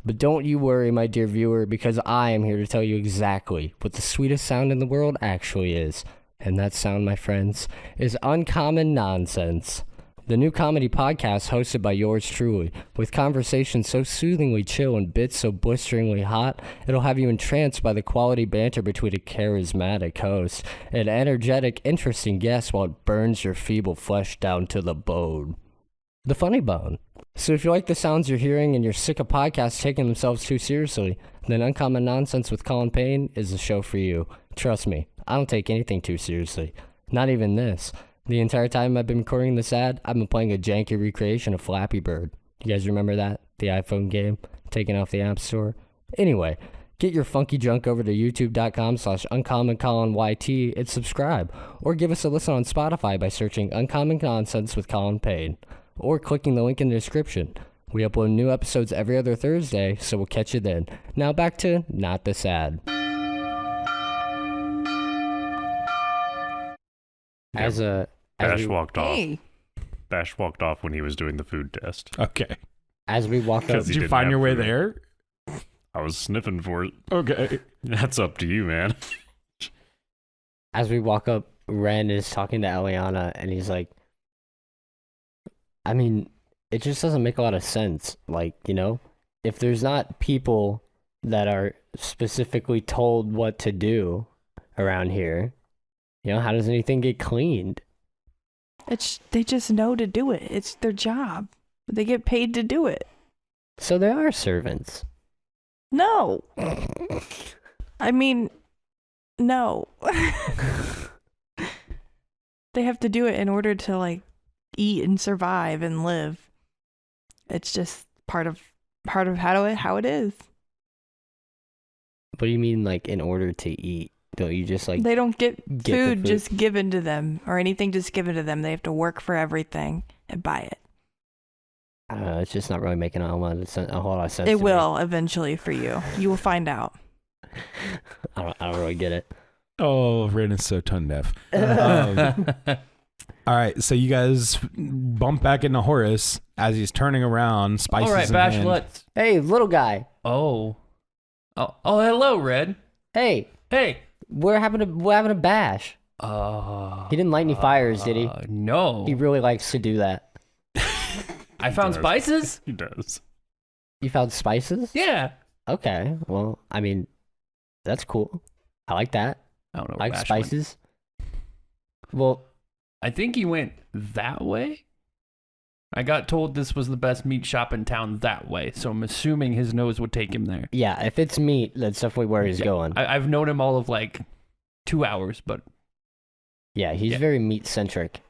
But don't you worry, my dear viewer, because I am here to tell you exactly what the sweetest sound in the world actually is. And that sound, my friends, is Uncommon Nonsense. The new comedy podcast hosted by yours truly, with conversations so soothingly chill and bits so blisteringly hot, it'll have you entranced by the quality banter between a charismatic host and energetic, interesting guest while it burns your feeble flesh down to the bone. The funny bone. So if you like the sounds you're hearing and you're sick of podcasts taking themselves too seriously, then Uncommon Nonsense with Colin Payne is the show for you. Trust me, I don't take anything too seriously. Not even this. The entire time I've been recording this ad, I've been playing a janky recreation of Flappy Bird. You guys remember that? The iPhone game? Taken off the App Store? Anyway, get your funky junk over to youtube.com/uncommoncolyt and subscribe. Or give us a listen on Spotify by searching Uncommon Nonsense with Colin Payne. Or clicking the link in the description. We upload new episodes every other Thursday, so we'll catch you then. Now back to Not This Ad. Bash walked off. Hey. Bash walked off when he was doing the food test. Okay. As we walk up, Because Did he you didn't find have your way food. there? I was sniffing for it. Okay. That's up to you, man. Ren is talking to Eliona, and he's like, I mean, it just doesn't make a lot of sense. Like, you know, if there's not people that are specifically told what to do around here, you know, how does anything get cleaned? They just know to do it. It's their job. They get paid to do it. So they are servants. No. I mean, no. They have to do it in order to like eat and survive and live. It's just part of how it is. What do you mean, like, in order to eat? Don't you just, like, They don't get the food just given to them or anything just given to them. They have to work for everything and buy it. I don't know, it's just not really making a whole lot of sense. It to me. will eventually for you. You will find out. I don't really get it. Oh, Ren is so tone deaf. All right, so you guys bump back into Horace as he's turning around, spices All right, in Bash, hand. let's. Hey, little guy. Oh, hello, Red. Hey, Hey. what happened to Bash? He didn't light any fires, did he? No. He really likes to do that. I found does. spices. He does. You found spices? Yeah. Okay, well, I mean, that's cool. I like that. I don't know. I Where like Bash went. spices. Well, I think he went that way. I got told this was the best meat shop in town that way, so I'm assuming his nose would take him there. Yeah, if it's meat, that's definitely where he's going. I've known him all of like 2 hours, but Yeah, he's very meat-centric.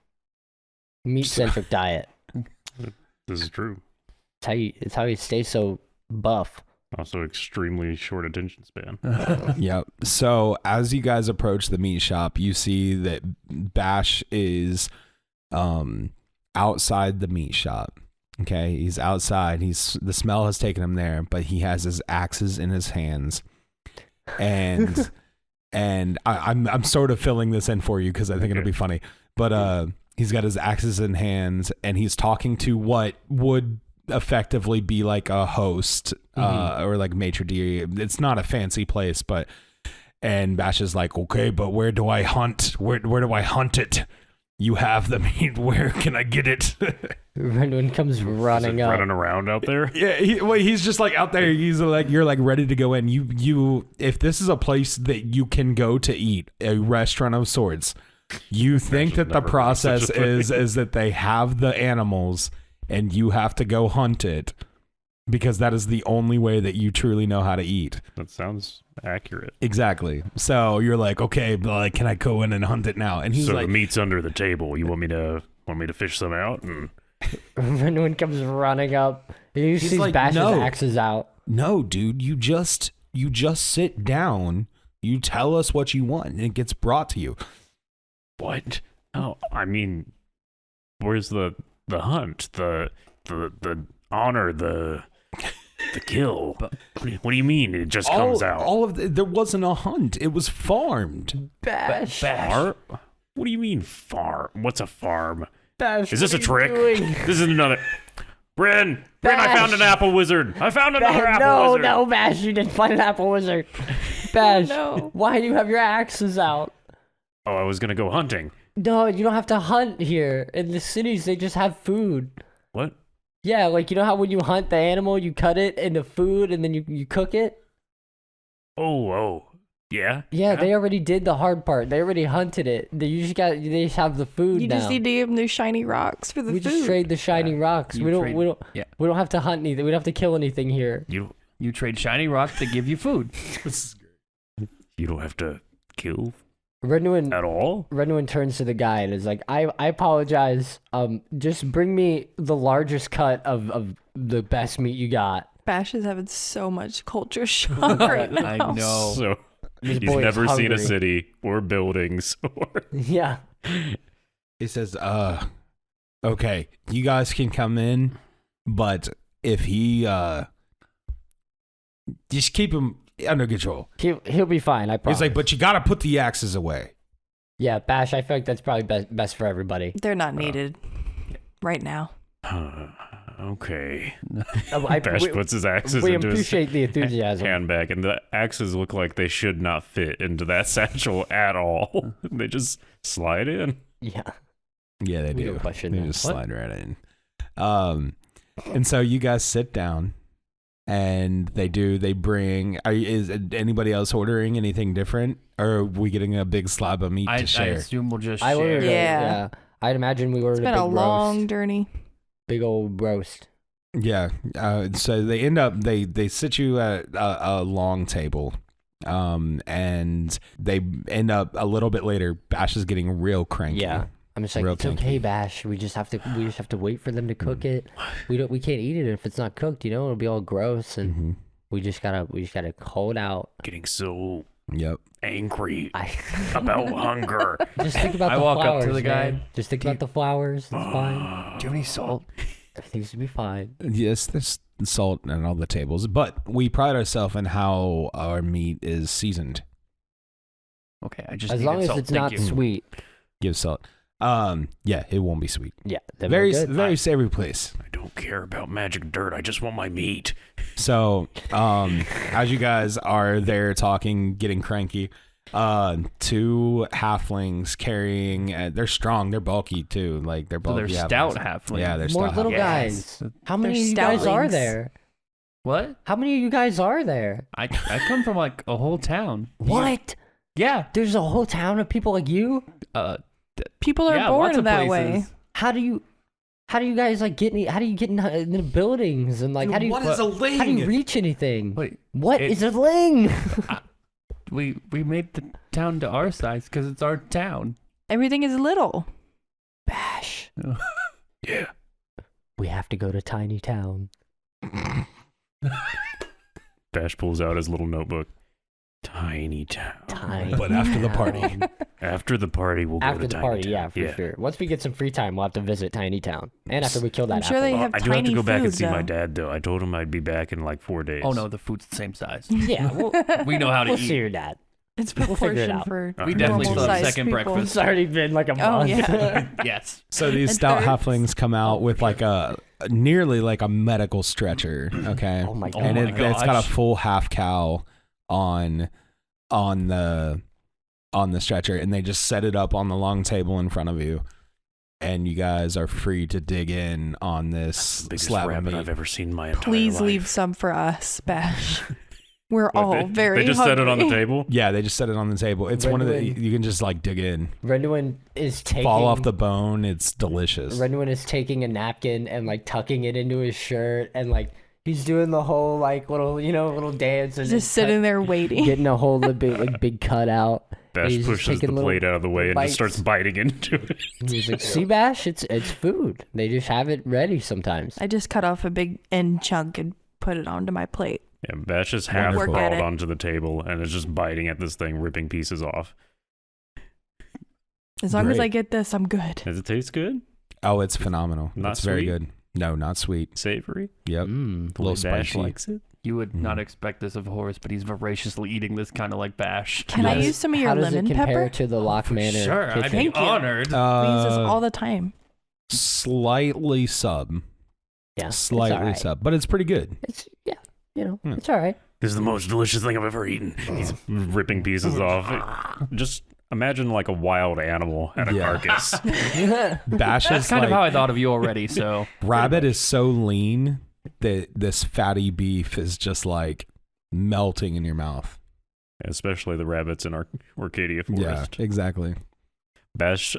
Meat-centric diet. This is true. It's how he stays so buff. Also, extremely short attention span. Yep. So as you guys approach the meat shop, you see that Bash is outside the meat shop. Okay, he's outside. The smell has taken him there, but he has his axes in his hands, and I'm sort of filling this in for you because I think it'll be funny. But he's got his axes in hands, and he's talking to what would effectively be like a host or like maitre d'. It's not a fancy place, and Bash is like, okay, but where do I hunt? Where do I hunt it? You have the meat. Where can I get it? Renwin comes running up. Running around out there. Yeah, he's just like out there. He's like, you're like ready to go in. You, if this is a place that you can go to eat, a restaurant of sorts, you think that the process is that they have the animals and you have to go hunt it because that is the only way that you truly know how to eat. That sounds accurate. Exactly. So you're like, okay, but like, can I go in and hunt it now? And he's so like, the meat's under the table. You want me to fish some out? And Renwin comes running up. He sees like, Bash's no. axes out. no, dude, you just sit down. You tell us what you want and it gets brought to you. what? Oh, I mean, where's the hunt? The honor, the kill. What do you mean? It just comes out. There wasn't a hunt. It was farmed. Bash. Farm? What do you mean farm? What's a farm? Bash, Is this a what are you trick? doing? This is another. Bryn, I found an apple wizard. I found another apple no, wizard. No, Bash, you didn't find an apple wizard. Bash, no. why do you have your axes out? Oh, I was gonna go hunting. No, you don't have to hunt here. In the cities, they just have food. What? Yeah, like you know how when you hunt the animal, you cut it into food and then you cook it? Oh. Yeah? Yeah, they already did the hard part. They already hunted it. They just have the food You now. just need to give them those shiny rocks for the we food. just trade the shiny rocks. We don't have to hunt anything. We don't have to kill anything here. You trade shiny rock to give you food. You don't have to kill Renwin at all? Renwin turns to the guy and is like, I apologize. Just bring me the largest cut of the best meat you got. Bash is having so much culture shock right now. I know. So This he's boy is never seen a hungry. city or buildings or Yeah. He says, okay, you guys can come in, but if he, just keep him under control. He'll be fine, I promise. He's like, but you got to put the axes away. Yeah, Bash, I feel like that's probably best for everybody. They're not needed right now. okay. Bash puts his axes we into his appreciate the enthusiasm. handbag, and the axes look like they should not fit into that satchel at all. They just slide in. Yeah. Yeah, they We do. don't question They that. just What? slide right in. And so you guys sit down, and they bring. Is anybody else ordering anything different, or are we getting a big slab of meat I to share? assume we'll just I share. ordered Yeah. I'd imagine we ordered It's been a a big long roast. journey. Big old roast. Yeah. So they end up they sit you at a long table, and they end up a little bit later. Bash is getting real cranky. Yeah. I'm just like, Real it's kinky. okay, Bash. We just have to wait for them to cook it. We can't eat it if it's not cooked, it'll be all gross, and Mm-hmm. we just gotta hold out. Getting so Yep. angry I about hunger. just think about I the walk up flowers, to the guy. man. Just think about the flowers. It's fine. Do you have any salt? Everything's gonna be fine. Yes, there's salt on all the tables, but we pride ourselves in how our meat is seasoned. Okay, I just As needed long as salt. it's Thank not you. sweet. Give salt. Yeah, it won't be sweet. Yeah, then we're Very good. very savory place. I don't care about magic dirt. I just want my meat. So, as you guys are there talking, getting cranky, two halflings carrying. They're strong. They're bulky too. Like they're So bulky. they're stout halflings. Yeah, they're More stout. little halflings. guys. How many of They're you guys are stoutlings. there? What? How many of you guys are there? I come from like a whole town. What? Yeah. There's a whole town of people like you? People are yeah, born lots of that places. way. How do you How do you guys like get how do you get in the buildings and like Dude, how do you what is a ling? how do you reach anything? Wait, What is a ling? we made the town to our size because it's our town. Everything is little. Bash. Yeah. We have to go to tiny town. Bash pulls out his little notebook. Tiny town. Tiny But after the party. town. After the party, we'll go After to the Tiny party, Town. yeah, for sure. Once we get some free time, we'll have to visit Tiny Town. And after we kill that I'm sure apple. they have I do have to tiny go back and food, see my though. dad, though. I told him I'd be back in like 4 days. Oh no, the food's the same size. Yeah, We know how to we'll eat. see your dad. It's We'll figure it proportioned out. for We definitely still have normal-sized second people. breakfast. It's already been like a month. yeah. Yes. So these It stout hurts. halflings come out with like a nearly like a medical stretcher, okay? Oh my god. And my it's got a gosh. full half cow on the stretcher, and they just set it up on the long table in front of you, and you guys are free to dig in on this Biggest slab of rabbit meat. I've ever seen in my entire Please life. leave some for us, Bash. We're What, all they, very They just hungry. set it on the table? Yeah, they just set it on the table. It's one of the Renwin- you can just like dig in, Renwin is taking fall off the bone. It's delicious. Renwin is taking a napkin and like tucking it into his shirt and like he's doing the whole like little dance and Just sitting there waiting. getting a whole big cut out. Bash He's just pushes the taking little plate out of the way and bites. just starts biting into it. He's like, "See, Bash, it's food. They just have it ready sometimes." I just cut off a big end chunk and put it onto my plate. Yeah, Bash is half Wonderful. Work at crawled it. onto the table and is just biting at this thing, ripping pieces off. As long as Great. I get this, I'm good. Does it taste good? Oh, it's phenomenal. Not It's very sweet? good. No, not sweet. Savory? Yep. Mm. The way Little Bash spicy. likes it? You would not Mhm. expect this of Horace, but he's voraciously eating this kind of like Bash. Can I Yes. use some of How your does lemon it compare pepper? to the Lock Manor Sure, I'd kitchen? be Thank you. honored. We use this Uh, all the time. slightly sub. Yeah, it's Slightly alright. sub, but it's pretty good. It's it's Hmm. all right. This is the most delicious thing I've ever eaten. He's ripping pieces off. Just imagine like a wild animal and a Yeah. carcass. Bash That's is kind like, of how I thought of you already. So rabbit is so lean that this fatty beef is just like melting in your mouth. Especially the rabbits in our Orcadia Forest. Yeah, exactly. Bash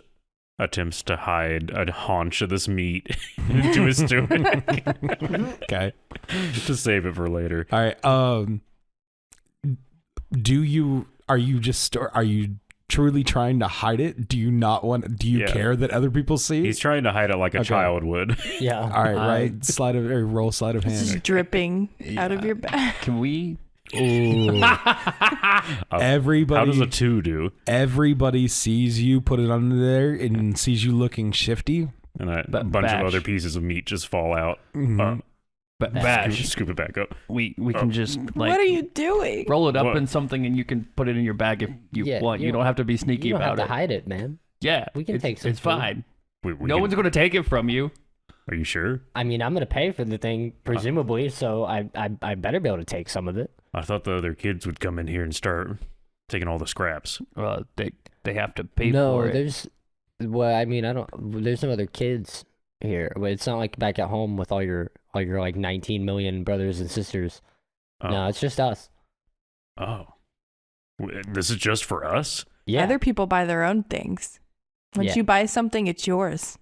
attempts to hide a haunch of this meat into his stomach Okay. to save it for later. All right. Are you truly trying to hide it? Do you not want? Do you Yeah. care that other people see? He's trying to hide it like a Okay. child would. Yeah. All right. Right. Roll sleight of It's hand. just dripping out of your back. can we? Ooh. Everybody. How does a 2 do? Everybody sees you put it under there and sees you looking shifty. And a Ba- bunch Bash. of other pieces of meat just fall out. Mhm. Bash. Scoop it back up. We can just like What are you doing? roll it up What? in something, and you can put it in your bag if you Yeah, want. you You don't have to be sneaky You don't have about to it. hide it, man. Yeah, We can it's- take some It's food. fine. We No one's going to take it from you. Are you sure? I mean, I'm gonna pay for the thing, presumably, so I better be able to take some of it. I thought the other kids would come in here and start taking all the scraps. They have to pay No, for it. there's. Well, I mean, there's no other kids here. But it's not like back at home with all your like 19 million brothers and sisters. Oh. No, it's just us. Oh. This is just for us? Yeah. Other people buy their own things. Once Yeah. you buy something, it's yours.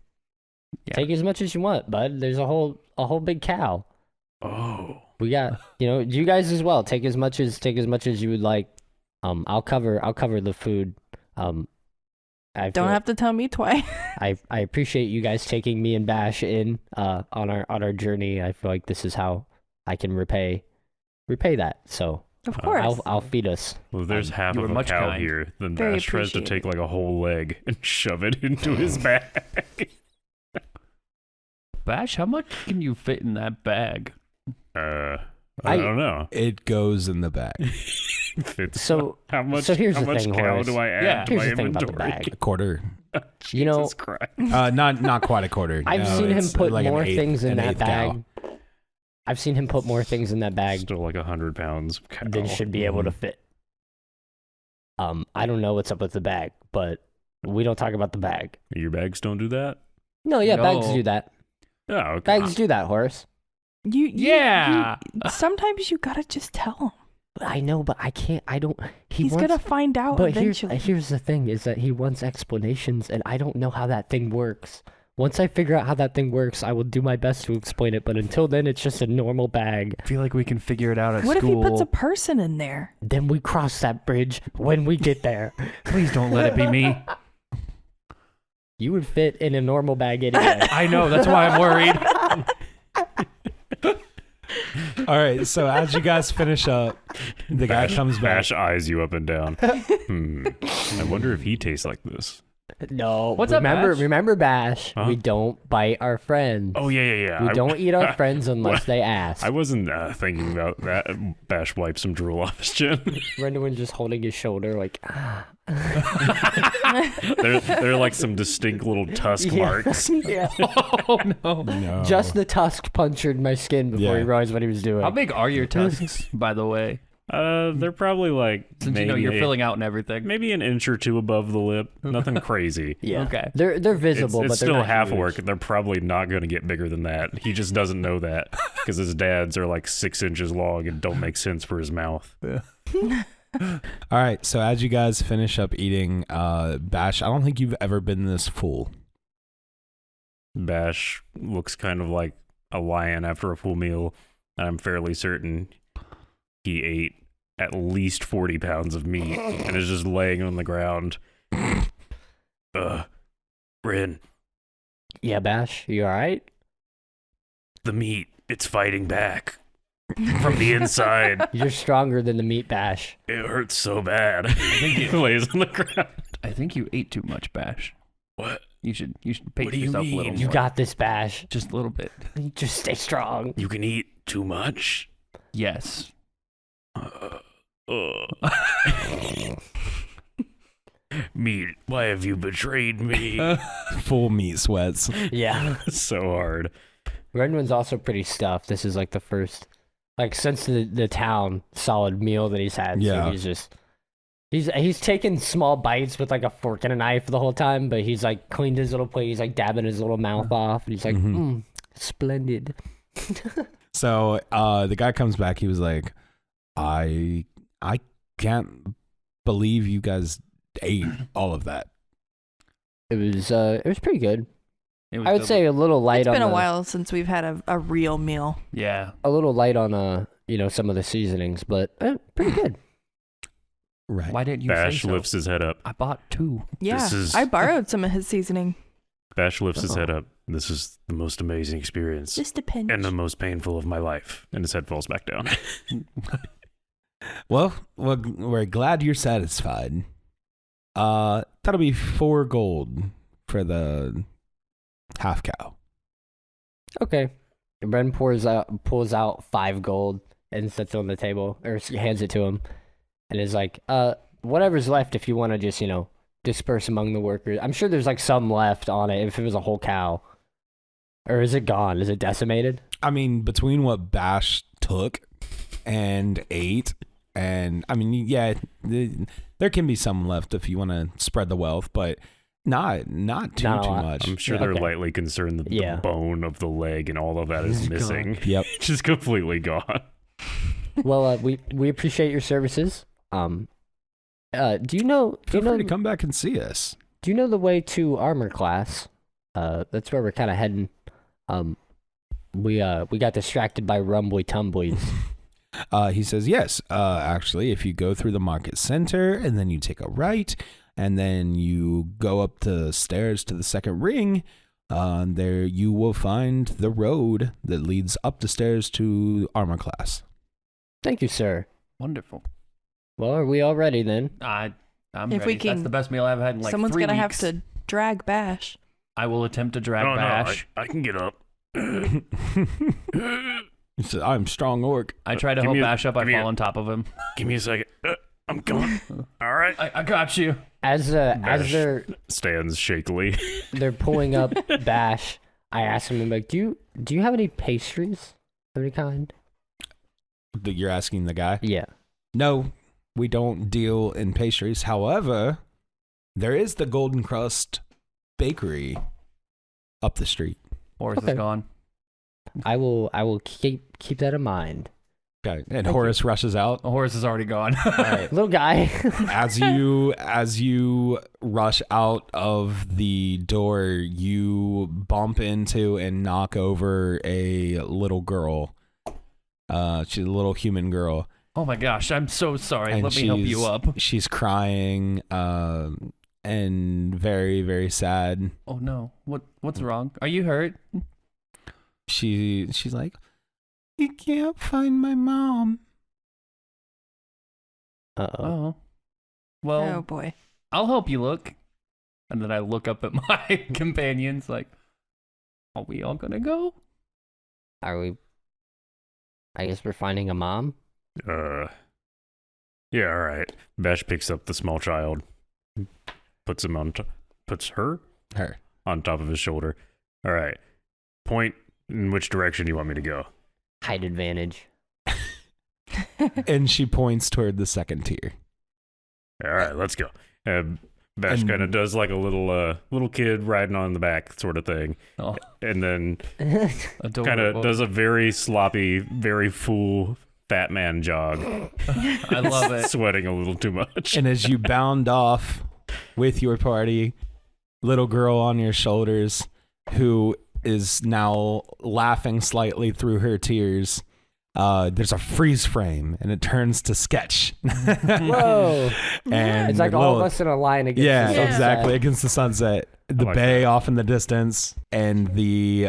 Yeah. Take as much as you want, bud. There's a whole big cow. Oh. We got, you guys as well. Take as much as you would like. I'll cover the food. I Don't have to tell me twice. I appreciate you guys taking me and Bash in on our journey. I feel like this is how I can repay that. So Of course. I'll feed us. Well, if there's half you of were a much cow kind. here, then Very Bash tries to appreciated. take like a whole leg and shove it into his bag. Bash, how much can you fit in that bag? I don't know. It goes in the bag. So how much? so here's how the much thing, cow Horace. do I add Yeah. to Here's my the thing about the inventory? bag. A quarter. You know, Jesus Christ. Not quite a quarter. I've No, seen him it's put like an more eighth- things in an that eighth cow. bag. I've seen him put more things in that bag Still like 100 pounds of cow. than should be able to fit. I don't know what's up with the bag, but we don't talk about the bag. Your bags don't do that? No, yeah, bags No. do that. Oh, okay. Bags do that, Horace. Yeah. Sometimes you gotta just tell him. I know, but I can't. I don't. He's gonna find out But eventually. here's the thing: is that he wants explanations, and I don't know how that thing works. Once I figure out how that thing works, I will do my best to explain it. But until then, it's just a normal bag. I feel like we can figure it out at What if school. he puts a person in there? Then we cross that bridge when we get there. Please don't let it be me. You would fit in a normal bag anyway. I know, that's why I'm worried. All right, so as you guys finish up, the guy comes back. Bash eyes you up and down. I wonder if he tastes like this. No. What's up, Bash? Remember, Bash? Huh? We don't bite our friends. Oh, yeah. We don't eat our friends unless they ask. I wasn't thinking about that. Bash wiped some drool off his chin. Renderwin just holding his shoulder like, They're like some distinct little tusk marks. Yeah. Oh, no. No. Just the tusk punctured my skin before he realized what he was doing. How big are your tusks, by the way? They're probably like Since you know you're filling out and everything. maybe an inch or two above the lip. Nothing crazy. Yeah. Okay. They're visible, It's but they're still not half huge. work. They're probably not going to get bigger than that. He just doesn't know that because his dads are like 6 inches long and don't make sense for his mouth. All right, so as you guys finish up eating, Bash, I don't think you've ever been this full. Bash looks kind of like a lion after a full meal. And I'm fairly certain he ate at least 40 pounds of meat and is just laying on the ground. Rin, Yeah, Bash, you all right? the meat, it's fighting back from the inside. You're stronger than the meat, Bash. It hurts so bad. He lays on the ground. I think you ate too much, Bash. What? You should pace What do you yourself a little mean? more. You got this, Bash. Just a little bit. Just stay strong. You can eat too much? Yes. Meat, why have you betrayed me? Full meat sweats. Yeah. So hard. Renwin's also pretty stuffed. This is like the first, like since the town solid meal that he's had. Yeah. So he's just, he's taken small bites with like a fork and a knife the whole time, but he's like cleaned his little plate. He's like dabbing his little mouth off. And he's like, splendid. So the guy comes back. He was like, I can't believe you guys ate all of that. It was pretty good. It was I would say a little light It's on been a while since we've had a real meal. Yeah. a little light on some of the seasonings, but pretty good. Right. Why didn't you Bash say so? lifts his head up. I bought 2. Yeah, is- I borrowed some of his seasoning. Bash lifts his head up. This is the most amazing experience Just a pinch. and the most painful of my life. And his head falls back down. Well, we're glad you're satisfied. That'll be 4 gold for the half cow. Okay. Ren pulls out 5 gold and sets it on the table, or hands it to him, and is like, whatever's left if you want to just, disperse among the workers. I'm sure there's like some left on it if it was a whole cow. Or is it gone? Is it decimated? I mean, between what Bash took and ate, and I mean, yeah, there can be some left if you want to spread the wealth, but not too Not a lot. much. I'm sure they're lightly concerned that the bone of the leg and all of that is missing. Yep. Just completely gone. Well, we appreciate your services. Do you know Feel free to come back and see us. Do you know the way to armor class? That's where we're kind of heading. We got distracted by rumbly tumblies. He says, yes, actually, if you go through the market center and then you take a right and then you go up the stairs to the second ring, there you will find the road that leads up the stairs to armor class. Thank you, sir. Wonderful. Well, are we all ready then? I'm If ready. we can- That's the best meal I've had in like Someone's 3 gonna weeks. have to drag Bash. I will attempt to drag Oh, Bash. no, I can get up. He says, I'm strong orc. I try to Give help me a- Bash up. I give me fall a- on top of him. Give me a second. I'm coming. All right. I got you. As Bash they're stands shakily. pulling up Bash, I ask him, I'm like, do you have any pastries of any kind? You're asking the guy? Yeah. No, we don't deal in pastries. However, there is the Golden Crust Bakery up the street. Horace Okay. is gone. I will keep that in mind. Okay. And Horace rushes out. The horse is already gone. All right. Little guy. As you rush out of the door, you bump into and knock over a little girl. She's a little human girl. Oh my gosh, I'm so sorry. And Let me help you up. She's crying and very, very sad. Oh no. What's wrong? Are you hurt? She's like, I can't find my mom. Uh-oh. Oh. Well, Oh boy. I'll help you look. And then I look up at my companions like, are we all gonna go? Are we? I guess we're finding a mom. Yeah, all right. Bash picks up the small child, puts her Her. on top of his shoulder. All right. Point in which direction you want me to go. Height advantage. And she points toward the second tier. All right, let's go. Bash kind of does like a little kid riding on the back sort of thing, Oh, and then adorable. kind of does a very sloppy, very full fat man jog, I love it. sweating a little too much. And as you bound off with your party, little girl on your shoulders, who is now laughing slightly through her tears, there's a freeze frame and it turns to sketch. Whoa. And It's like the all little- of us in a line against Yeah, the sunset. exactly. Against the sunset. The like bay that. off in the distance, and the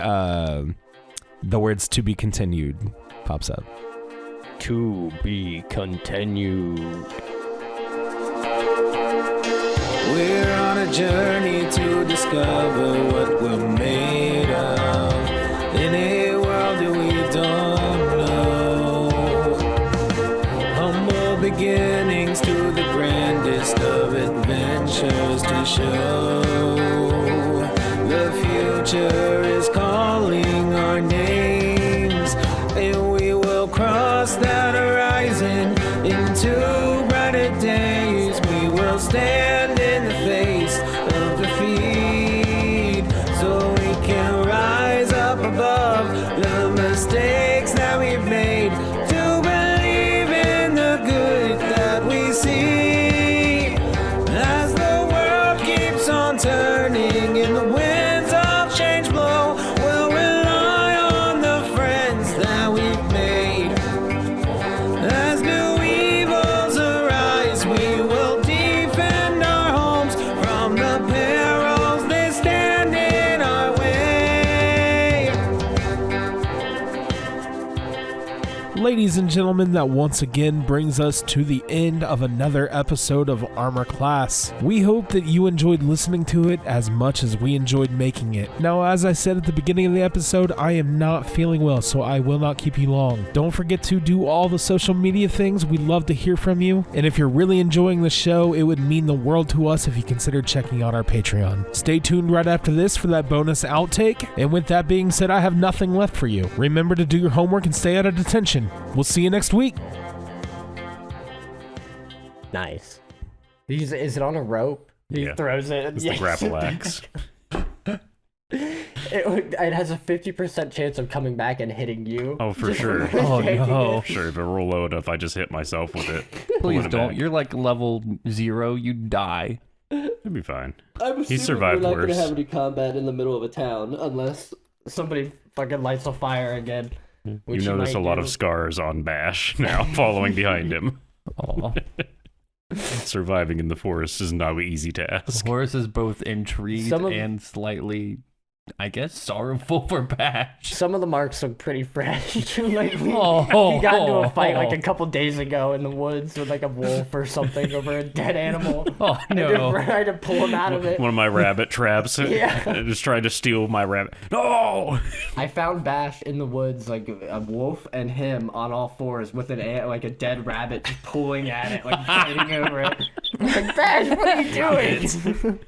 words "to be continued" pops up. To be continued. We're on a journey to discover what we're made of in a world that we don't know. Humble beginnings to the grandest of adventures to show. The future is calling our names, and we will cross that horizon into brighter days. We will stand in the face of defeat, so we can rise up above the mistakes that we've made, to believe in the good that we see. As the world keeps on turning and the winds of change blow, we'll rely on the friends that we've made. As new evils arise, we will defend our homes from the perils that stand in our way. Ladies and gentlemen, that once again brings us to the end of another episode of Armor Class. We hope that you enjoyed listening to it as much as we enjoyed making it. Now, as I said at the beginning of the episode, I am not feeling well, so I will not keep you long. Don't forget to do all the social media things. We'd love to hear from you. And if you're really enjoying the show, it would mean the world to us if you consider checking out our Patreon. Stay tuned right after this for that bonus outtake. And with that being said, I have nothing left for you. Remember to do your homework and stay out of detention. We'll see you next week. Nice. Is it on a rope? He Yeah. throws it. And It's the grapple axe. It has a 50% chance of coming back and hitting you. Oh, for sure. Oh no. Sure, if I roll low enough, I just hit myself with it. Please Pulling it don't. back. You're like level 0. You die. It'd be fine. I'm assuming survived we're not worse. gonna have any combat in the middle of a town unless somebody fucking lights a fire again. You which notice a might lot do. of scars on Bash now following behind him. Oh. Surviving in the forest is not an easy task. Horace is both intrigued Some of- and slightly, I guess, sorrowful for Bash. Some of the marks look pretty fresh. Like we Oh. got into a fight like a couple days ago in the woods with like a wolf or something over a dead animal. Oh I no. tried to pull him out of it. One of my rabbit traps Yeah. just tried to steal my rabbit. No! I found Bash in the woods, like a wolf and him on all fours with like a dead rabbit, just pulling at it, like fighting over it. I'm like, Bash, what are you doing?